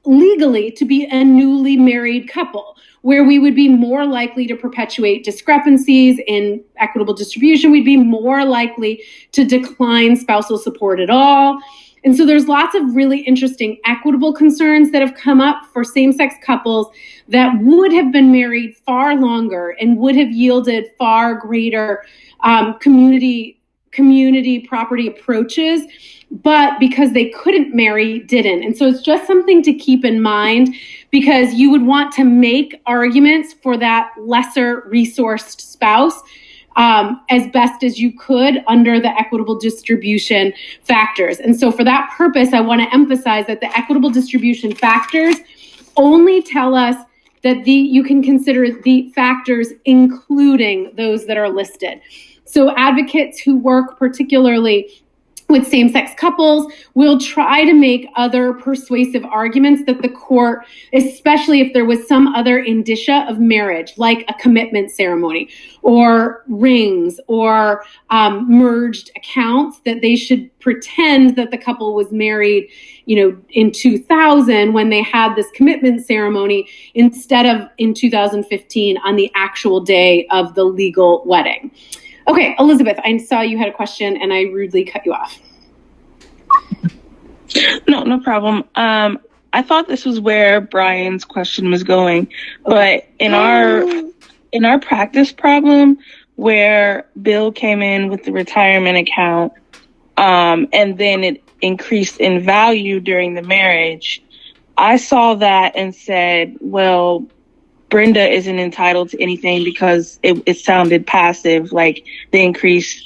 legally to be a newly married couple, where we would be more likely to perpetuate discrepancies in equitable distribution. We'd be more likely to decline spousal support at all. And so there's lots of really interesting equitable concerns that have come up for same-sex couples that would have been married far longer and would have yielded far greater community property approaches, but because they couldn't marry, didn't. And so it's just something to keep in mind, because you would want to make arguments for that lesser resourced spouse as best as you could under the equitable distribution factors. And so for that purpose, I want to emphasize that the equitable distribution factors only tell us that you can consider the factors including those that are listed. So advocates who work particularly with same-sex couples will try to make other persuasive arguments that the court, especially if there was some other indicia of marriage, like a commitment ceremony or rings or merged accounts, that they should pretend that the couple was married, in 2000 when they had this commitment ceremony, instead of in 2015 on the actual day of the legal wedding. Okay, Elizabeth, I saw you had a question and I rudely cut you off. No problem. I thought this was where Brian's question was going, but in our practice problem where Bill came in with the retirement account, and then it increased in value during the marriage, I saw that and said, well, Brenda isn't entitled to anything because it sounded passive. Like the increase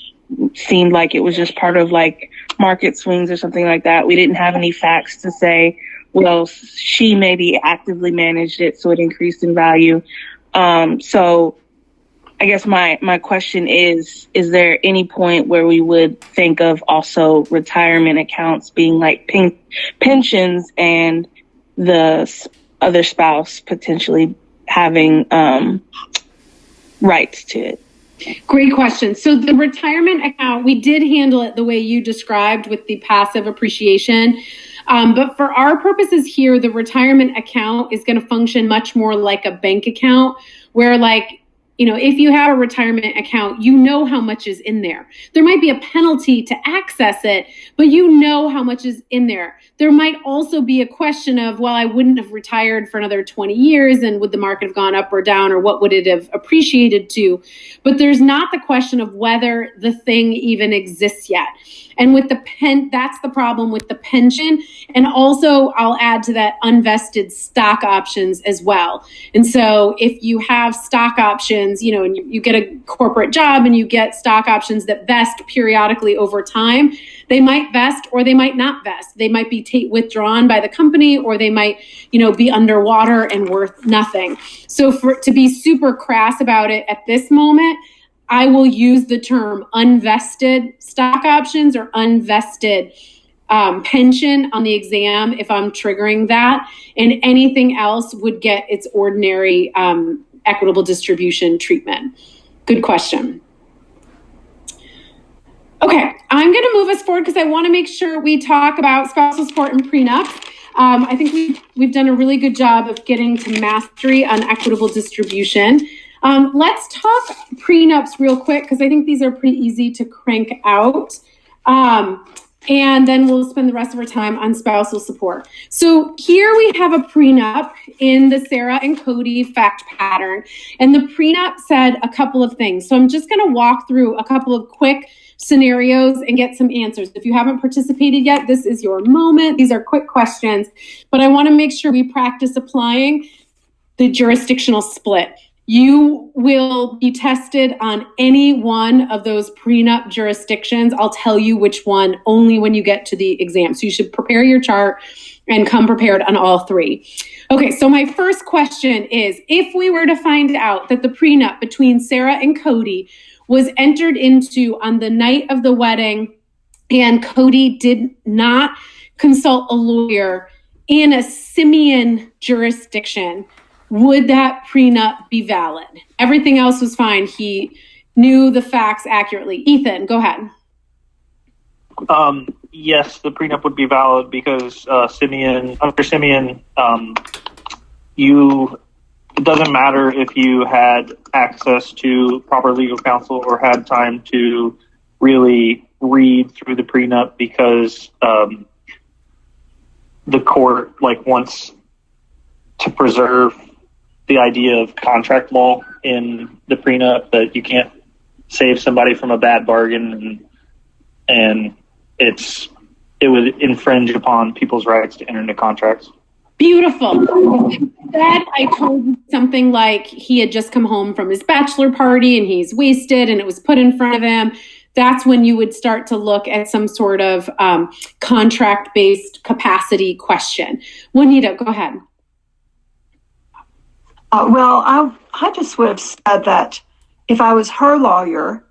seemed like it was just part of like market swings or something like that. We didn't have any facts to say, well, she maybe actively managed it, so it increased in value. So I guess my question is there any point where we would think of also retirement accounts being like pensions and the other spouse potentially having rights to it? Great question. So the retirement account, we did handle it the way you described with the passive appreciation. But for our purposes here, the retirement account is going to function much more like a bank account, where if you have a retirement account, you know how much is in there. There might be a penalty to access it, but you know how much is in there. There might also be a question of, well, I wouldn't have retired for another 20 years, and would the market have gone up or down, or what would it have appreciated to? But there's not the question of whether the thing even exists yet. And with that's the problem with the pension. And also, I'll add to that unvested stock options as well. And so if you have stock options, and you get a corporate job and you get stock options that vest periodically over time, they might vest or they might not vest. They might be withdrawn by the company, or they might, be underwater and worth nothing. So to be super crass about it at this moment, I will use the term unvested stock options or unvested pension on the exam if I'm triggering that, and anything else would get its ordinary equitable distribution treatment. Good question. Okay, I'm going to move us forward because I want to make sure we talk about spousal support and prenups. I think we've done a really good job of getting to mastery on equitable distribution. Let's talk prenups real quick, because I think these are pretty easy to crank out. And then we'll spend the rest of our time on spousal support. So here we have a prenup in the Sarah and Cody fact pattern. And the prenup said a couple of things. So I'm just going to walk through a couple of quick scenarios and get some answers. If you haven't participated yet, this is your moment. These are quick questions, but I want to make sure we practice applying the jurisdictional split. You will be tested on any one of those prenup jurisdictions. I'll tell you which one only when you get to the exam. So you should prepare your chart and come prepared on all three. Okay, so my first question is, if we were to find out that the prenup between Sarah and Cody was entered into on the night of the wedding and Cody did not consult a lawyer in a simian jurisdiction, would that prenup be valid? Everything else was fine. He knew the facts accurately. Ethan, go ahead. Yes, the prenup would be valid because under Simeon, it doesn't matter if you had access to proper legal counsel or had time to really read through the prenup because the court wants to preserve the idea of contract law in the prenup, that you can't save somebody from a bad bargain, and it would infringe upon people's rights to enter into contracts. Beautiful. That I told you something like he had just come home from his bachelor party and he's wasted and it was put in front of him. That's when you would start to look at some sort of contract-based capacity question. Juanita, go ahead. Well, I just would have said that if I was her lawyer,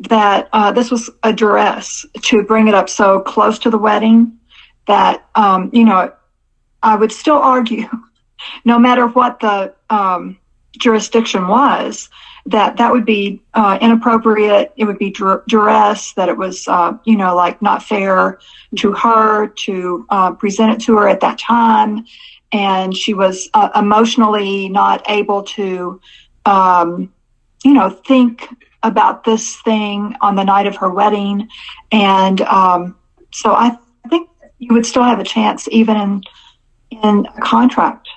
that this was a duress to bring it up so close to the wedding that, I would still argue, no matter what the jurisdiction was, that would be inappropriate. It would be duress, that it was, not fair to her to present it to her at that time. And she was emotionally not able to, think about this thing on the night of her wedding. And so I think you would still have a chance even in a contract.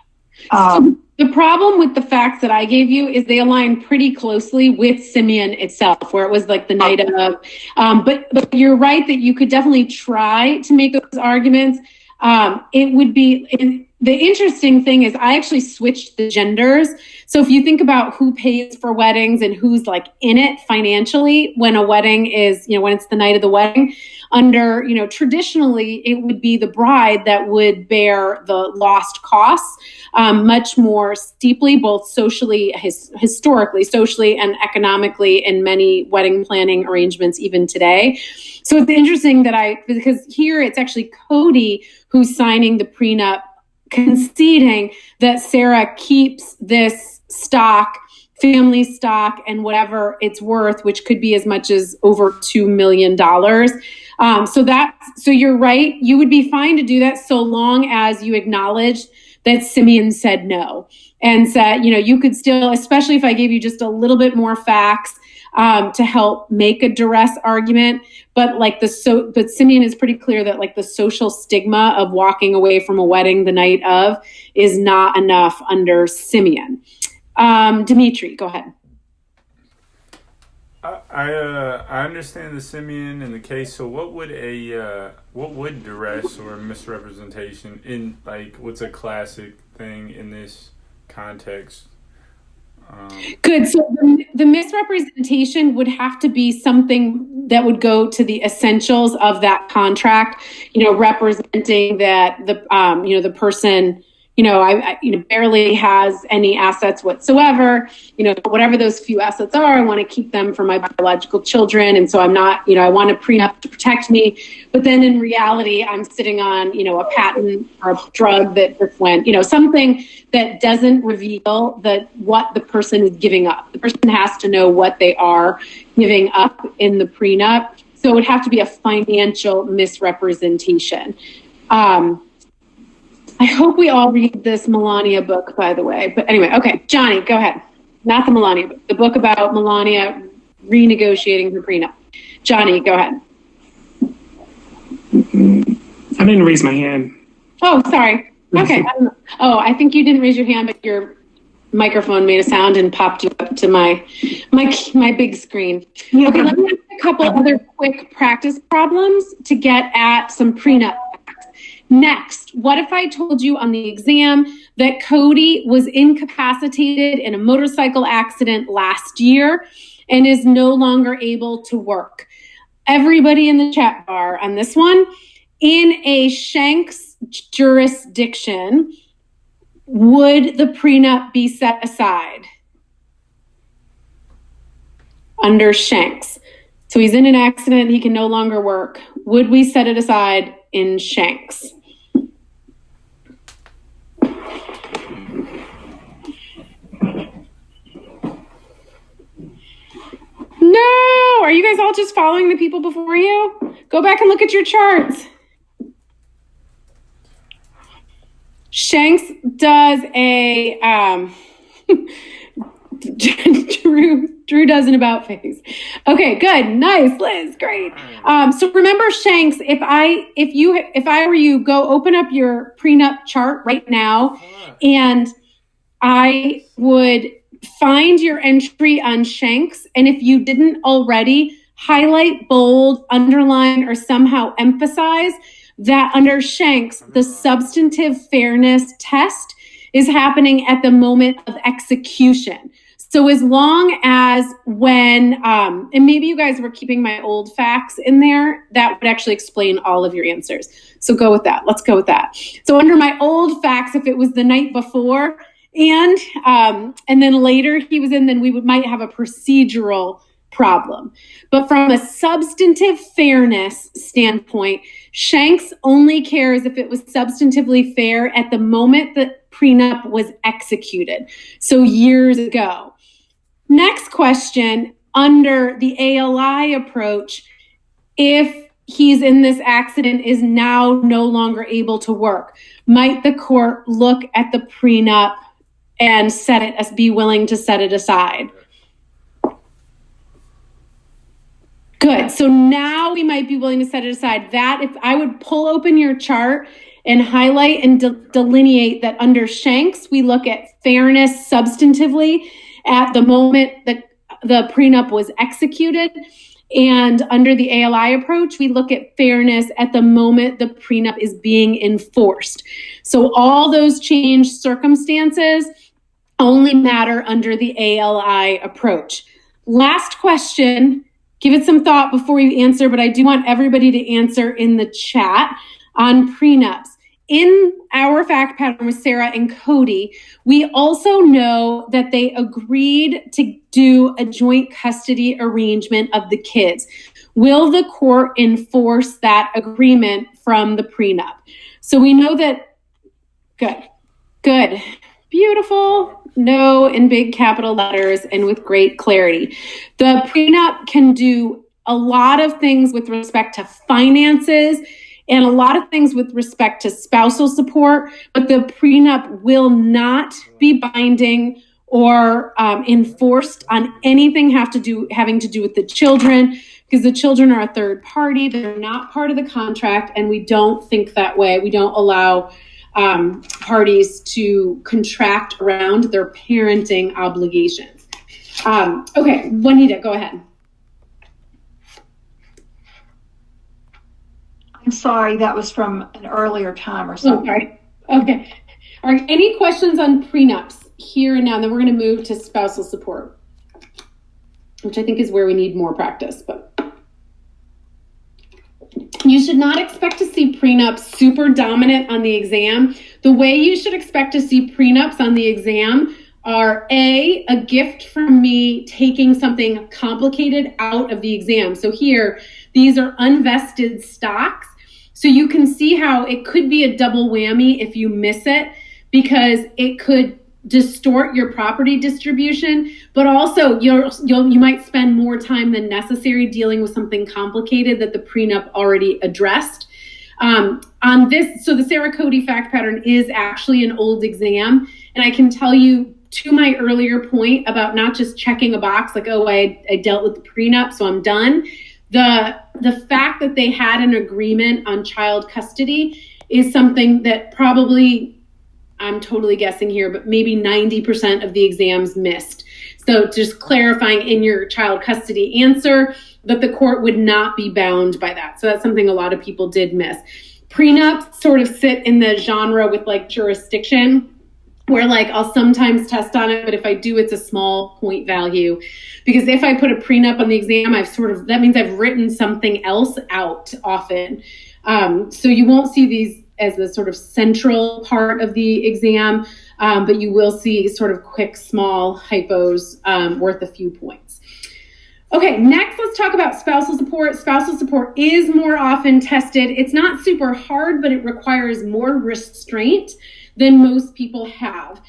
So the problem with the facts that I gave you is they align pretty closely with Simeon itself, where it was like the night of. But you're right that you could definitely try to make those arguments. It would be... The interesting thing is I actually switched the genders. So if you think about who pays for weddings and who's in it financially when a wedding is, when it's the night of the wedding, under, traditionally it would be the bride that would bear the lost costs much more steeply, both socially, historically, socially, and economically in many wedding planning arrangements even today. So it's interesting because here it's actually Cody who's signing the prenup, conceding that Sarah keeps this stock, family stock, and whatever it's worth, which could be as much as over $2 million. So you're right. You would be fine to do that so long as you acknowledge that Simeon said no, and said, you could still, especially if I gave you just a little bit more facts to help make a duress argument. But but Simeon is pretty clear that the social stigma of walking away from a wedding the night of is not enough under Simeon. Dimitri, go ahead. I understand the Simeon and the case. So what would duress or misrepresentation in what's a classic thing in this context? Good. So the misrepresentation would have to be something that would go to the essentials of that contract, representing that the person, barely has any assets whatsoever, whatever those few assets are, I want to keep them for my biological children. And so I'm not, I want a prenup to protect me. But then in reality, I'm sitting on, a patent or a drug that just went, something that doesn't reveal what the person is giving up. The person has to know what they are giving up in the prenup. So it would have to be a financial misrepresentation. I hope we all read this Melania book, by the way. But anyway, okay, Johnny, go ahead. Not the Melania book, the book about Melania renegotiating her prenup. Johnny, go ahead. I didn't raise my hand. Oh, sorry. Okay. I think you didn't raise your hand, but your microphone made a sound and popped you up to my big screen. Okay, let me ask a couple other quick practice problems to get at some prenup. Next, what if I told you on the exam that Cody was incapacitated in a motorcycle accident last year and is no longer able to work? Everybody in the chat bar on this one, in a Shanks jurisdiction, would the prenup be set aside under Shanks? So he's in an accident, he can no longer work. Would we set it aside in Shanks? No, guys all just following the people before you? Go back and look at your charts. Shanks does a Drew does an about face. Okay, good, nice, Liz, great. So remember, Shanks, if I were you, go open up your prenup chart right now, and I would find your entry on Shanks, and if you didn't already, highlight, bold, underline, or somehow emphasize that under Shanks, the substantive fairness test is happening at the moment of execution. So as long as when, and maybe you guys were keeping my old facts in there, that would actually explain all of your answers. So go with that. Let's go with that. So under my old facts, if it was the night before and then later he was in, then we might have a procedural problem. But from a substantive fairness standpoint, Shanks only cares if it was substantively fair at the moment that prenup was executed. So years ago. Next question, under the ALI approach, if he's in this accident is now no longer able to work, might the court look at the prenup and be willing to set it aside? Good. So now we might be willing to set it aside. That if I would pull open your chart and highlight and delineate that under Shanks, we look at fairness substantively at the moment that the prenup was executed. And under the ALI approach, we look at fairness at the moment the prenup is being enforced. So all those changed circumstances only matter under the ALI approach. Last question. Give it some thought before you answer, but I do want everybody to answer in the chat on prenups. In our fact pattern with Sarah and Cody, we also know that they agreed to do a joint custody arrangement of the kids. Will the court enforce that agreement from the prenup? So we know that, good, beautiful. No in big capital letters and with great clarity. The prenup can do a lot of things with respect to finances and a lot of things with respect to spousal support, but the prenup will not be binding or enforced on anything having to do with the children, because the children are a third party. They're not part of the contract, and we don't think that way. We don't allow parties to contract around their parenting obligations. Okay, Juanita, go ahead. I'm sorry, that was from an earlier time or something. Sorry. Okay. All right, any questions on prenups here and now? And then we're going to move to spousal support, which I think is where we need more practice, but you should not expect to see prenups super dominant on the exam. The way you should expect to see prenups on the exam are a gift from me taking something complicated out of the exam. So here, these are unvested stocks. So you can see how it could be a double whammy if you miss it, because it could distort your property distribution, but also you might spend more time than necessary dealing with something complicated that the prenup already addressed. On this, so the Sarah Cody fact pattern is actually an old exam, and I can tell you, to my earlier point about not just checking a box like, oh, I dealt with the prenup, so I'm done. The fact that they had an agreement on child custody is something that probably, I'm totally guessing here, but maybe 90% of the exams missed. So just clarifying in your child custody answer that the court would not be bound by that. So that's something a lot of people did miss. Prenups sort of sit in the genre with like jurisdiction, where like I'll sometimes test on it, but if I do, it's a small point value. Because if I put a prenup on the exam, that means I've written something else out often. So you won't see these as the sort of central part of the exam, but you will see sort of quick, small hypos worth a few points. Okay, next let's talk about spousal support. Spousal support is more often tested. It's not super hard, but it requires more restraint than most people have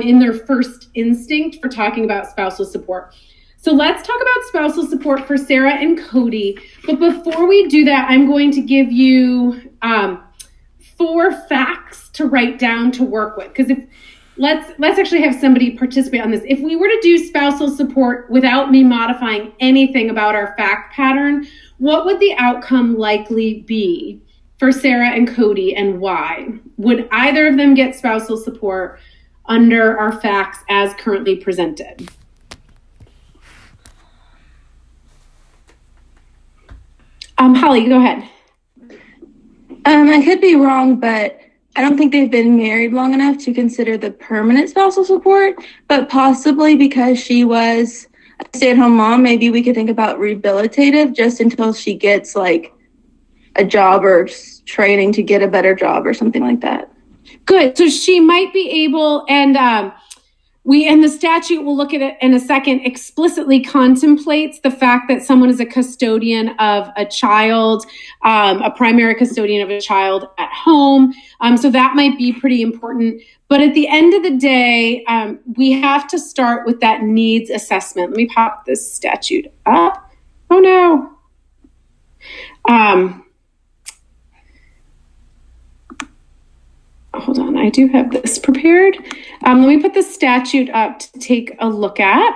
in their first instinct for talking about spousal support. So let's talk about spousal support for Sarah and Cody. But before we do that, I'm going to give you 4 facts to write down to work with. Because let's actually have somebody participate on this. If we were to do spousal support without me modifying anything about our fact pattern, what would the outcome likely be for Sarah and Cody, and why? Would either of them get spousal support under our facts as currently presented? Holly, go ahead. I could be wrong, but I don't think they've been married long enough to consider the permanent spousal support, but possibly because she was a stay-at-home mom, maybe we could think about rehabilitative just until she gets like a job or training to get a better job or something like that. Good. So she might be able, and we in the statute, we'll look at it in a second, explicitly contemplates the fact that someone is a custodian of a child, a primary custodian of a child at home. So that might be pretty important. But at the end of the day, we have to start with that needs assessment. Let me pop this statute up. Oh no. Hold on, I do have this prepared. Let me put the statute up to take a look at.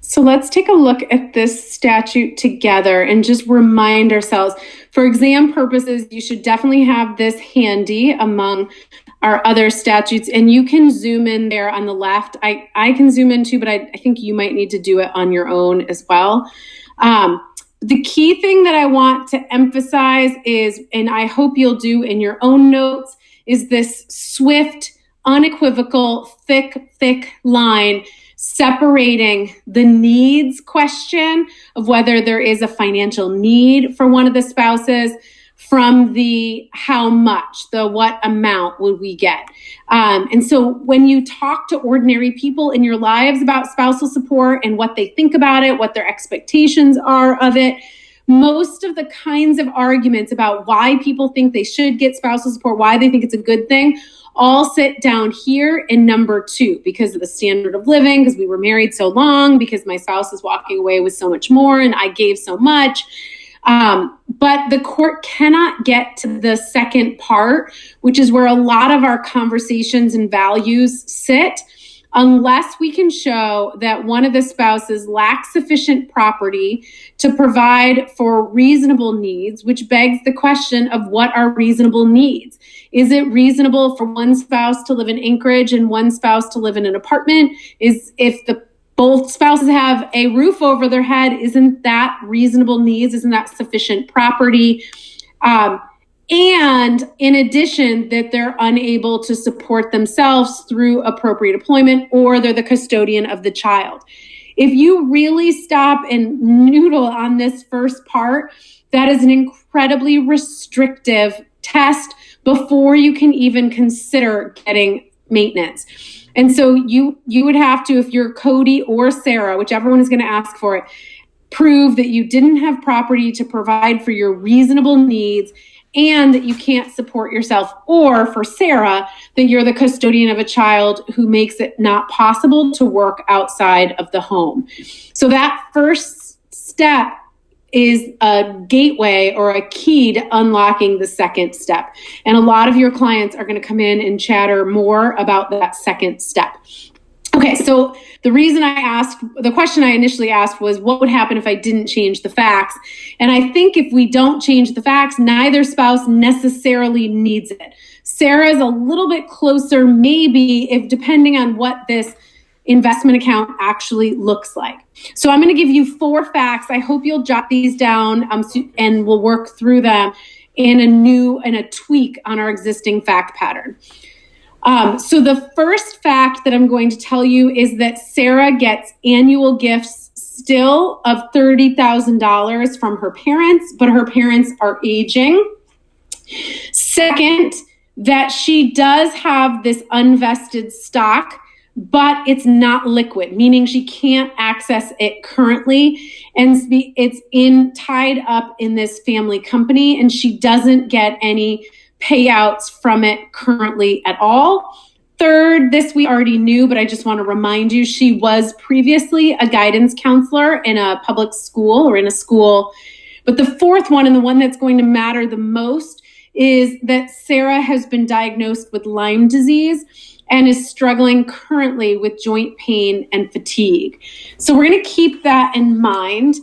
So let's take a look at this statute together and just remind ourselves. For exam purposes, you should definitely have this handy among our other statutes, and you can zoom in there on the left. I can zoom in too, but I think you might need to do it on your own as well. The key thing that I want to emphasize is, and I hope you'll do in your own notes, is this swift, unequivocal, thick line separating the needs question of whether there is a financial need for one of the spouses from the how much, the what amount would we get. And so when you talk to ordinary people in your lives about spousal support and what they think about it, what their expectations are of it, most of the kinds of arguments about why people think they should get spousal support, why they think it's a good thing, all sit down here in number 2 because of the standard of living, because we were married so long, because my spouse is walking away with so much more and I gave so much. But the court cannot get to the second part, which is where a lot of our conversations and values sit, unless we can show that one of the spouses lacks sufficient property to provide for reasonable needs, which begs the question of what are reasonable needs. Is it reasonable for one spouse to live in Anchorage and one spouse to live in an apartment? If both spouses have a roof over their head, isn't that reasonable needs? Isn't that sufficient property? And in addition, that they're unable to support themselves through appropriate employment, or they're the custodian of the child. If you really stop and noodle on this first part, that is an incredibly restrictive test before you can even consider getting maintenance. And so you would have to, if you're Cody or Sarah, whichever one is going to ask for it, prove that you didn't have property to provide for your reasonable needs and that you can't support yourself, or for Sarah, that you're the custodian of a child who makes it not possible to work outside of the home. So that first step is a gateway or a key to unlocking the second step. And a lot of your clients are going to come in and chatter more about that second step. Okay, so the question I initially asked was, what would happen if I didn't change the facts? And I think if we don't change the facts, neither spouse necessarily needs it. Sarah's a little bit closer, maybe, if depending on what this investment account actually looks like. So I'm going to give you 4 facts. I hope you'll jot these down, and we'll work through them in a tweak on our existing fact pattern. So the first fact that I'm going to tell you is that Sarah gets annual gifts still of $30,000 from her parents, but her parents are aging. Second, that she does have this unvested stock, but it's not liquid, meaning she can't access it currently, and it's tied up in this family company, and she doesn't get any payouts from it currently at all. Third, this we already knew, but I just want to remind you, she was previously a guidance counselor in a public school or in a school. But the fourth one, and the one that's going to matter the most, is that Sarah has been diagnosed with Lyme disease and is struggling currently with joint pain and fatigue. So we're going to keep that in mind.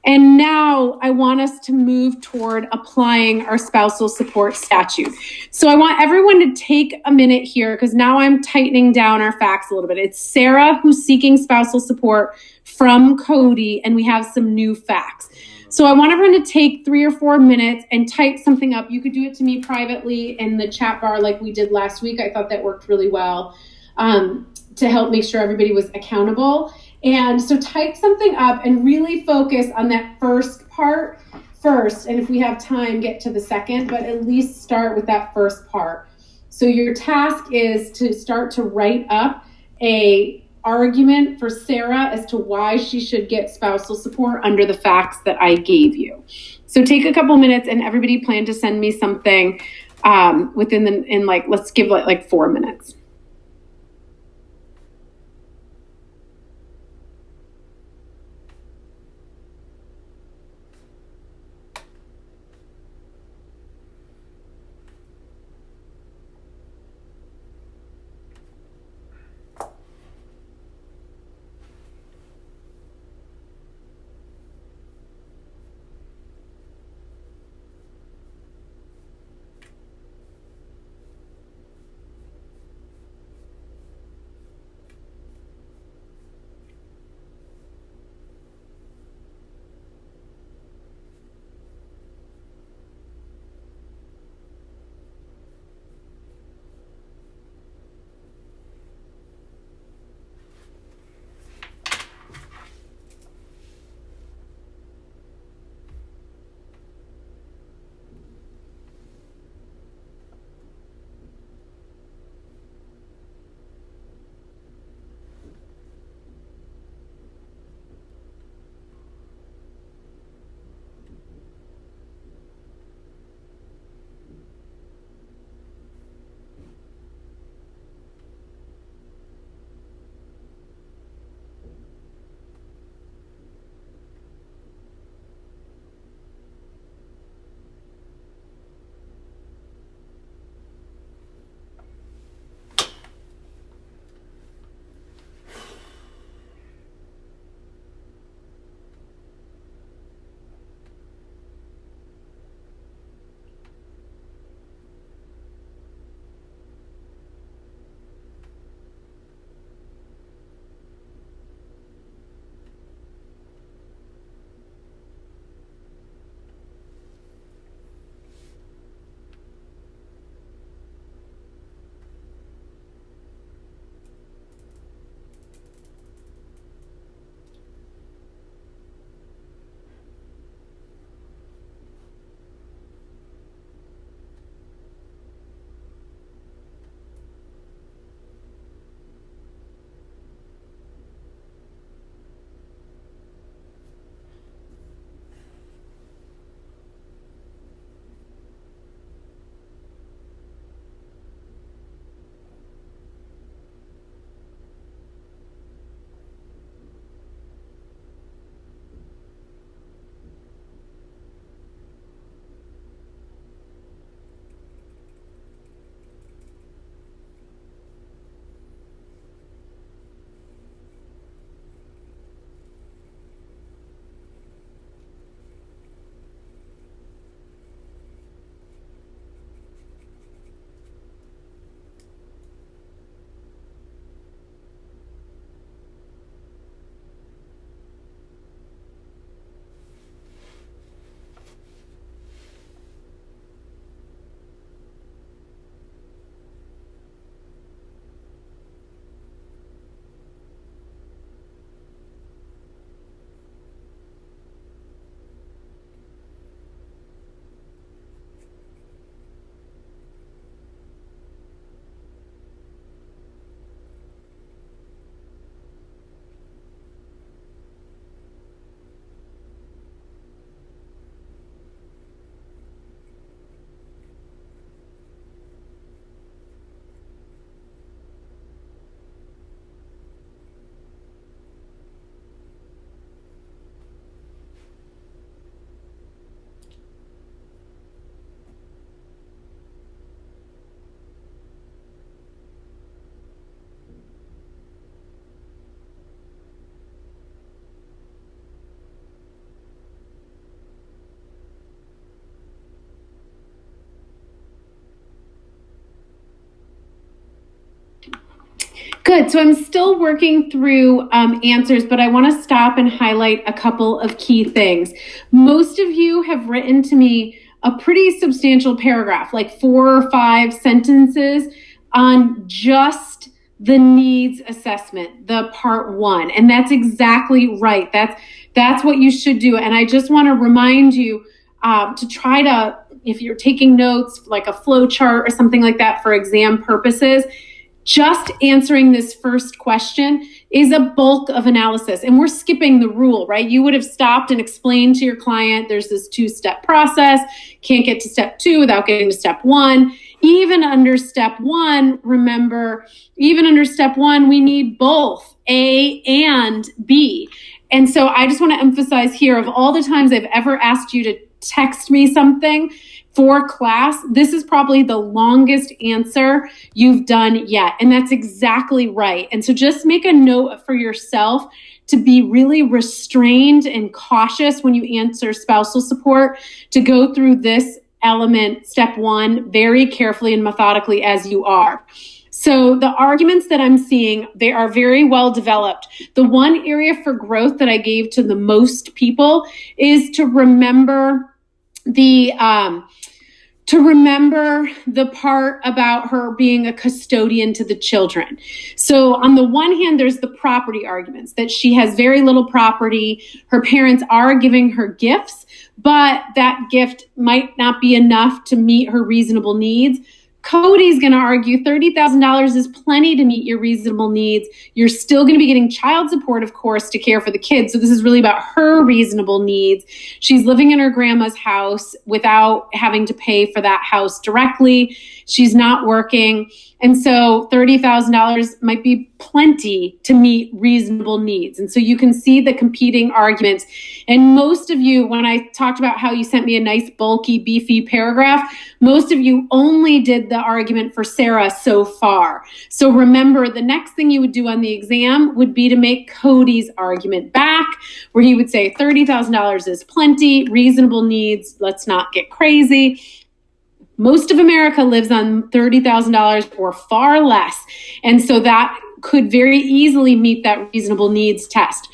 And now I want us to move toward applying our spousal support statute. So I want everyone to take a minute here because now I'm tightening down our facts a little bit. It's Sarah who's seeking spousal support from Cody, and we have some new facts. So I want everyone to take 3 or 4 minutes and type something up. You could do it to me privately in the chat bar like we did last week. I thought that worked really well to help make sure everybody was accountable. And so type something up and really focus on that first part first. And if we have time, get to the second, but at least start with that first part. So your task is to start to write up a argument for Sarah as to why she should get spousal support under the facts that I gave you. So take a couple minutes, and everybody plan to send me something let's give like 4 minutes. Good. So I'm still working through answers, but I want to stop and highlight a couple of key things. Most of you have written to me a pretty substantial paragraph, like 4 or 5 sentences on just the needs assessment, the part 1. And that's exactly right. That's what you should do. And I just want to remind you to try to, if you're taking notes, like a flow chart or something like that for exam purposes, just answering this first question is a bulk of analysis. And we're skipping the rule, right? You would have stopped and explained to your client there's this 2-step process. Can't get to step 2 without getting to step 1. Even under step 1, remember, even under step 1, we need both A and B. And so I just want to emphasize here, of all the times I've ever asked you to text me something for class, this is probably the longest answer you've done yet. And that's exactly right. And so just make a note for yourself to be really restrained and cautious when you answer spousal support, to go through this element, step 1, very carefully and methodically as you are. So the arguments that I'm seeing, they are very well developed. The one area for growth that I gave to the most people is to remember the part about her being a custodian to the children. So on the one hand, there's the property arguments that she has very little property. Her parents are giving her gifts, but that gift might not be enough to meet her reasonable needs. Cody's going to argue $30,000 is plenty to meet your reasonable needs. You're still going to be getting child support, of course, to care for the kids. So this is really about her reasonable needs. She's living in her grandma's house without having to pay for that house directly. She's not working. And so $30,000 might be plenty to meet reasonable needs. And so you can see the competing arguments. And most of you, when I talked about how you sent me a nice, bulky, beefy paragraph, most of you only did the argument for Sarah so far. So remember, the next thing you would do on the exam would be to make Cody's argument back, where he would say $30,000 is plenty, reasonable needs, let's not get crazy. Most of America lives on $30,000 or far less. And so that could very easily meet that reasonable needs test.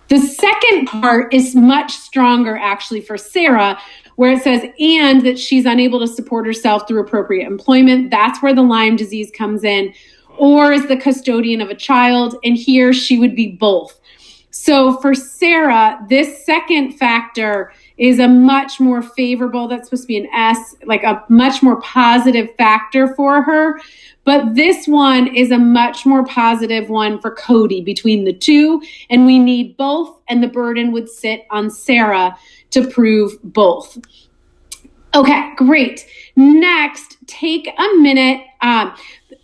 The second part is much stronger actually for Sarah, where it says, and that she's unable to support herself through appropriate employment. That's where the Lyme disease comes in, or is the custodian of a child. And here she would be both. So for Sarah, this second factor is a much more favorable, that's supposed to be an S, like a much more positive factor for her. But this one is a much more positive one for Cody between the two. And we need both, and the burden would sit on Sarah to prove both. Okay, great. Next, take a minute.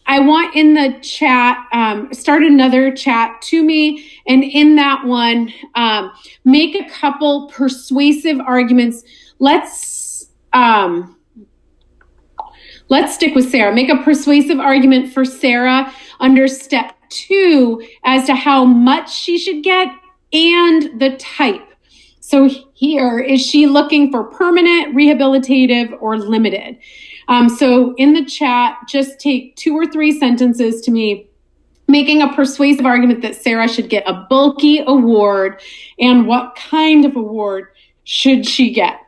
I want in the chat, start another chat to me. And in that one, make a couple persuasive arguments. Let's stick with Sarah. Make a persuasive argument for Sarah under step 2 as to how much she should get and the type. So here, is she looking for permanent, rehabilitative, or limited? So in the chat, just take 2 or 3 sentences to me, making a persuasive argument that Sarah should get a bulky award, and what kind of award should she get?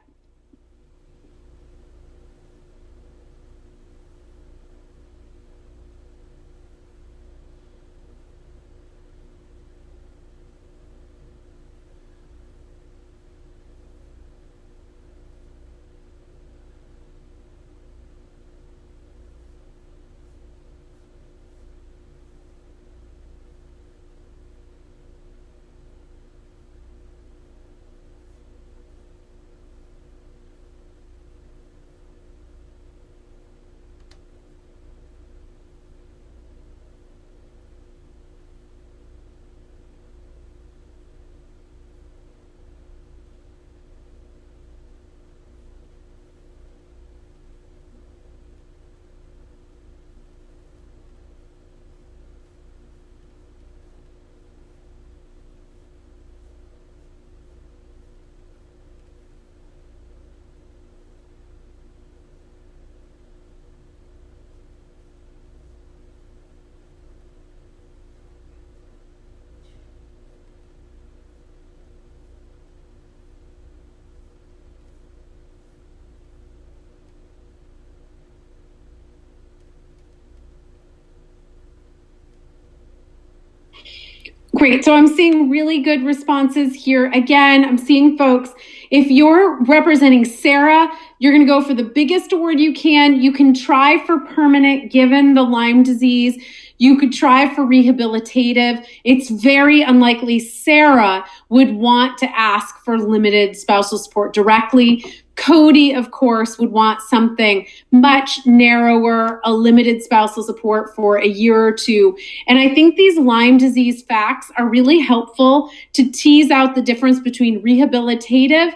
Great. So I'm seeing really good responses here. Again, I'm seeing folks, if you're representing Sarah, you're going to go for the biggest award you can. You can try for permanent given the Lyme disease. You could try for rehabilitative. It's very unlikely Sarah would want to ask for limited spousal support directly. Cody, of course, would want something much narrower, a limited spousal support for a year or two. And I think these Lyme disease facts are really helpful to tease out the difference between rehabilitative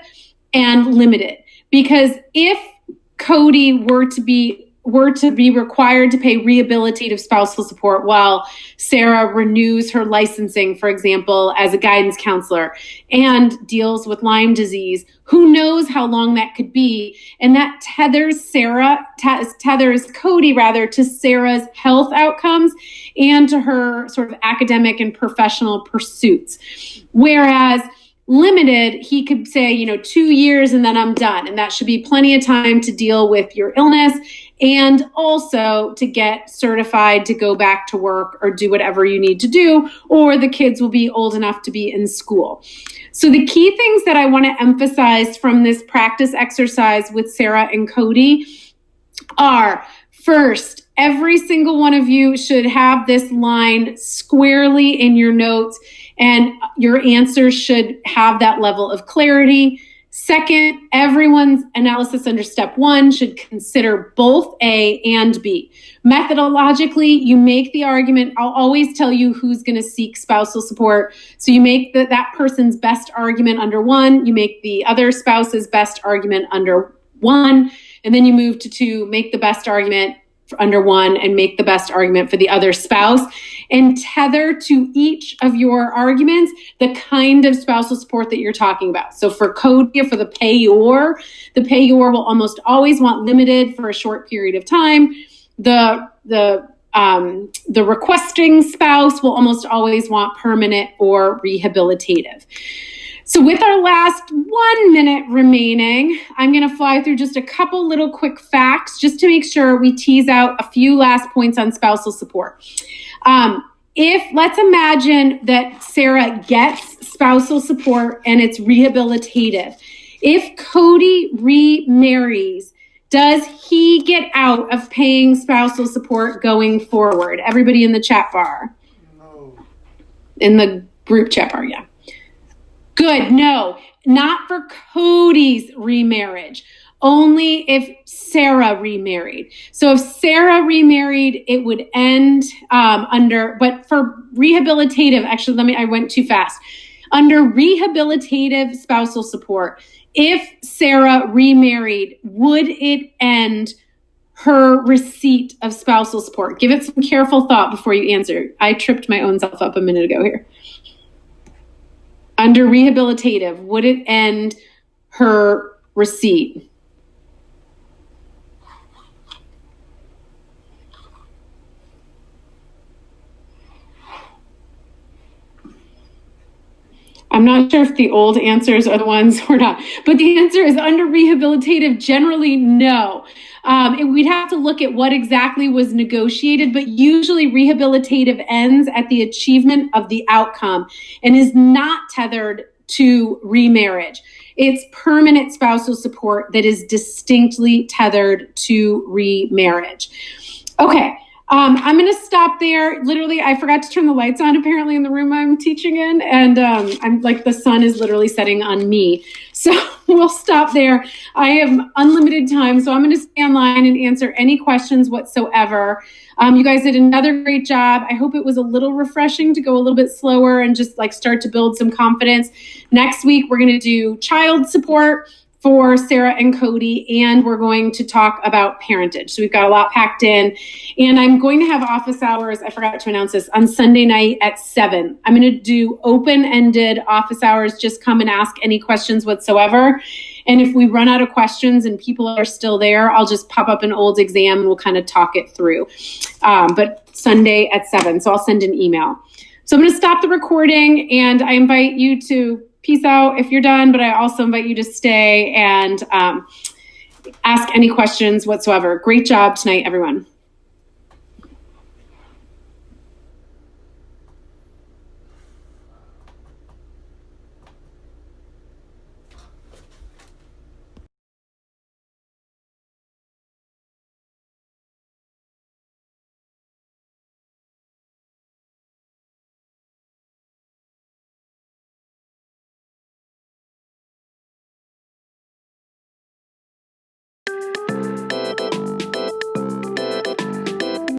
and limited. Because if Cody were to be required to pay rehabilitative spousal support while Sarah renews her licensing, for example, as a guidance counselor and deals with Lyme disease, who knows how long that could be. And that tethers Cody to Sarah's health outcomes and to her sort of academic and professional pursuits. Whereas limited, he could say, 2 years and then I'm done. And that should be plenty of time to deal with your illness and also to get certified to go back to work or do whatever you need to do, or the kids will be old enough to be in school. So the key things that I want to emphasize from this practice exercise with Sarah and Cody are, first, every single one of you should have this line squarely in your notes, and your answers should have that level of clarity. Second, everyone's analysis under step 1 should consider both A and B. Methodologically, you make the argument. I'll always tell you who's going to seek spousal support. So you make that person's best argument under 1, you make the other spouse's best argument under 1, and then you move to 2, make the best argument under 1 and make the best argument for the other spouse, and tether to each of your arguments the kind of spousal support that you're talking about. So for Cody, for the payor will almost always want limited for a short period of time. The requesting spouse will almost always want permanent or rehabilitative. So with our last 1 minute remaining, I'm going to fly through just a couple little quick facts just to make sure we tease out a few last points on spousal support. Let's imagine that Sarah gets spousal support and it's rehabilitative. If Cody remarries, does he get out of paying spousal support going forward? Everybody in the chat bar. No. In the group chat bar, yeah. Good. No, not for Cody's remarriage. Only if Sarah remarried. So if Sarah remarried, it would end but for rehabilitative, actually, I went too fast. Under rehabilitative spousal support, if Sarah remarried, would it end her receipt of spousal support? Give it some careful thought before you answer. I tripped my own self up a minute ago here. Under rehabilitative, would it end her receipt? I'm not sure if the old answers are the ones or not, but the answer is under rehabilitative, generally no. We'd have to look at what exactly was negotiated, but usually rehabilitative ends at the achievement of the outcome and is not tethered to remarriage. It's permanent spousal support that is distinctly tethered to remarriage. Okay. I'm going to stop there. Literally, I forgot to turn the lights on apparently in the room I'm teaching in. And I'm like, the sun is literally setting on me. So we'll stop there. I have unlimited time. So I'm going to stay online and answer any questions whatsoever. You guys did another great job. I hope it was a little refreshing to go a little bit slower and just start to build some confidence. Next week, we're going to do child support for Sarah and Cody, and we're going to talk about parentage. So we've got a lot packed in, and I'm going to have office hours, I forgot to announce this, on Sunday night at 7. I'm going to do open-ended office hours, just come and ask any questions whatsoever. And if we run out of questions and people are still there, I'll just pop up an old exam and we'll kind of talk it through. But Sunday at 7, so I'll send an email. So I'm going to stop the recording, and I invite you to peace out if you're done, but I also invite you to stay and ask any questions whatsoever. Great job tonight, everyone.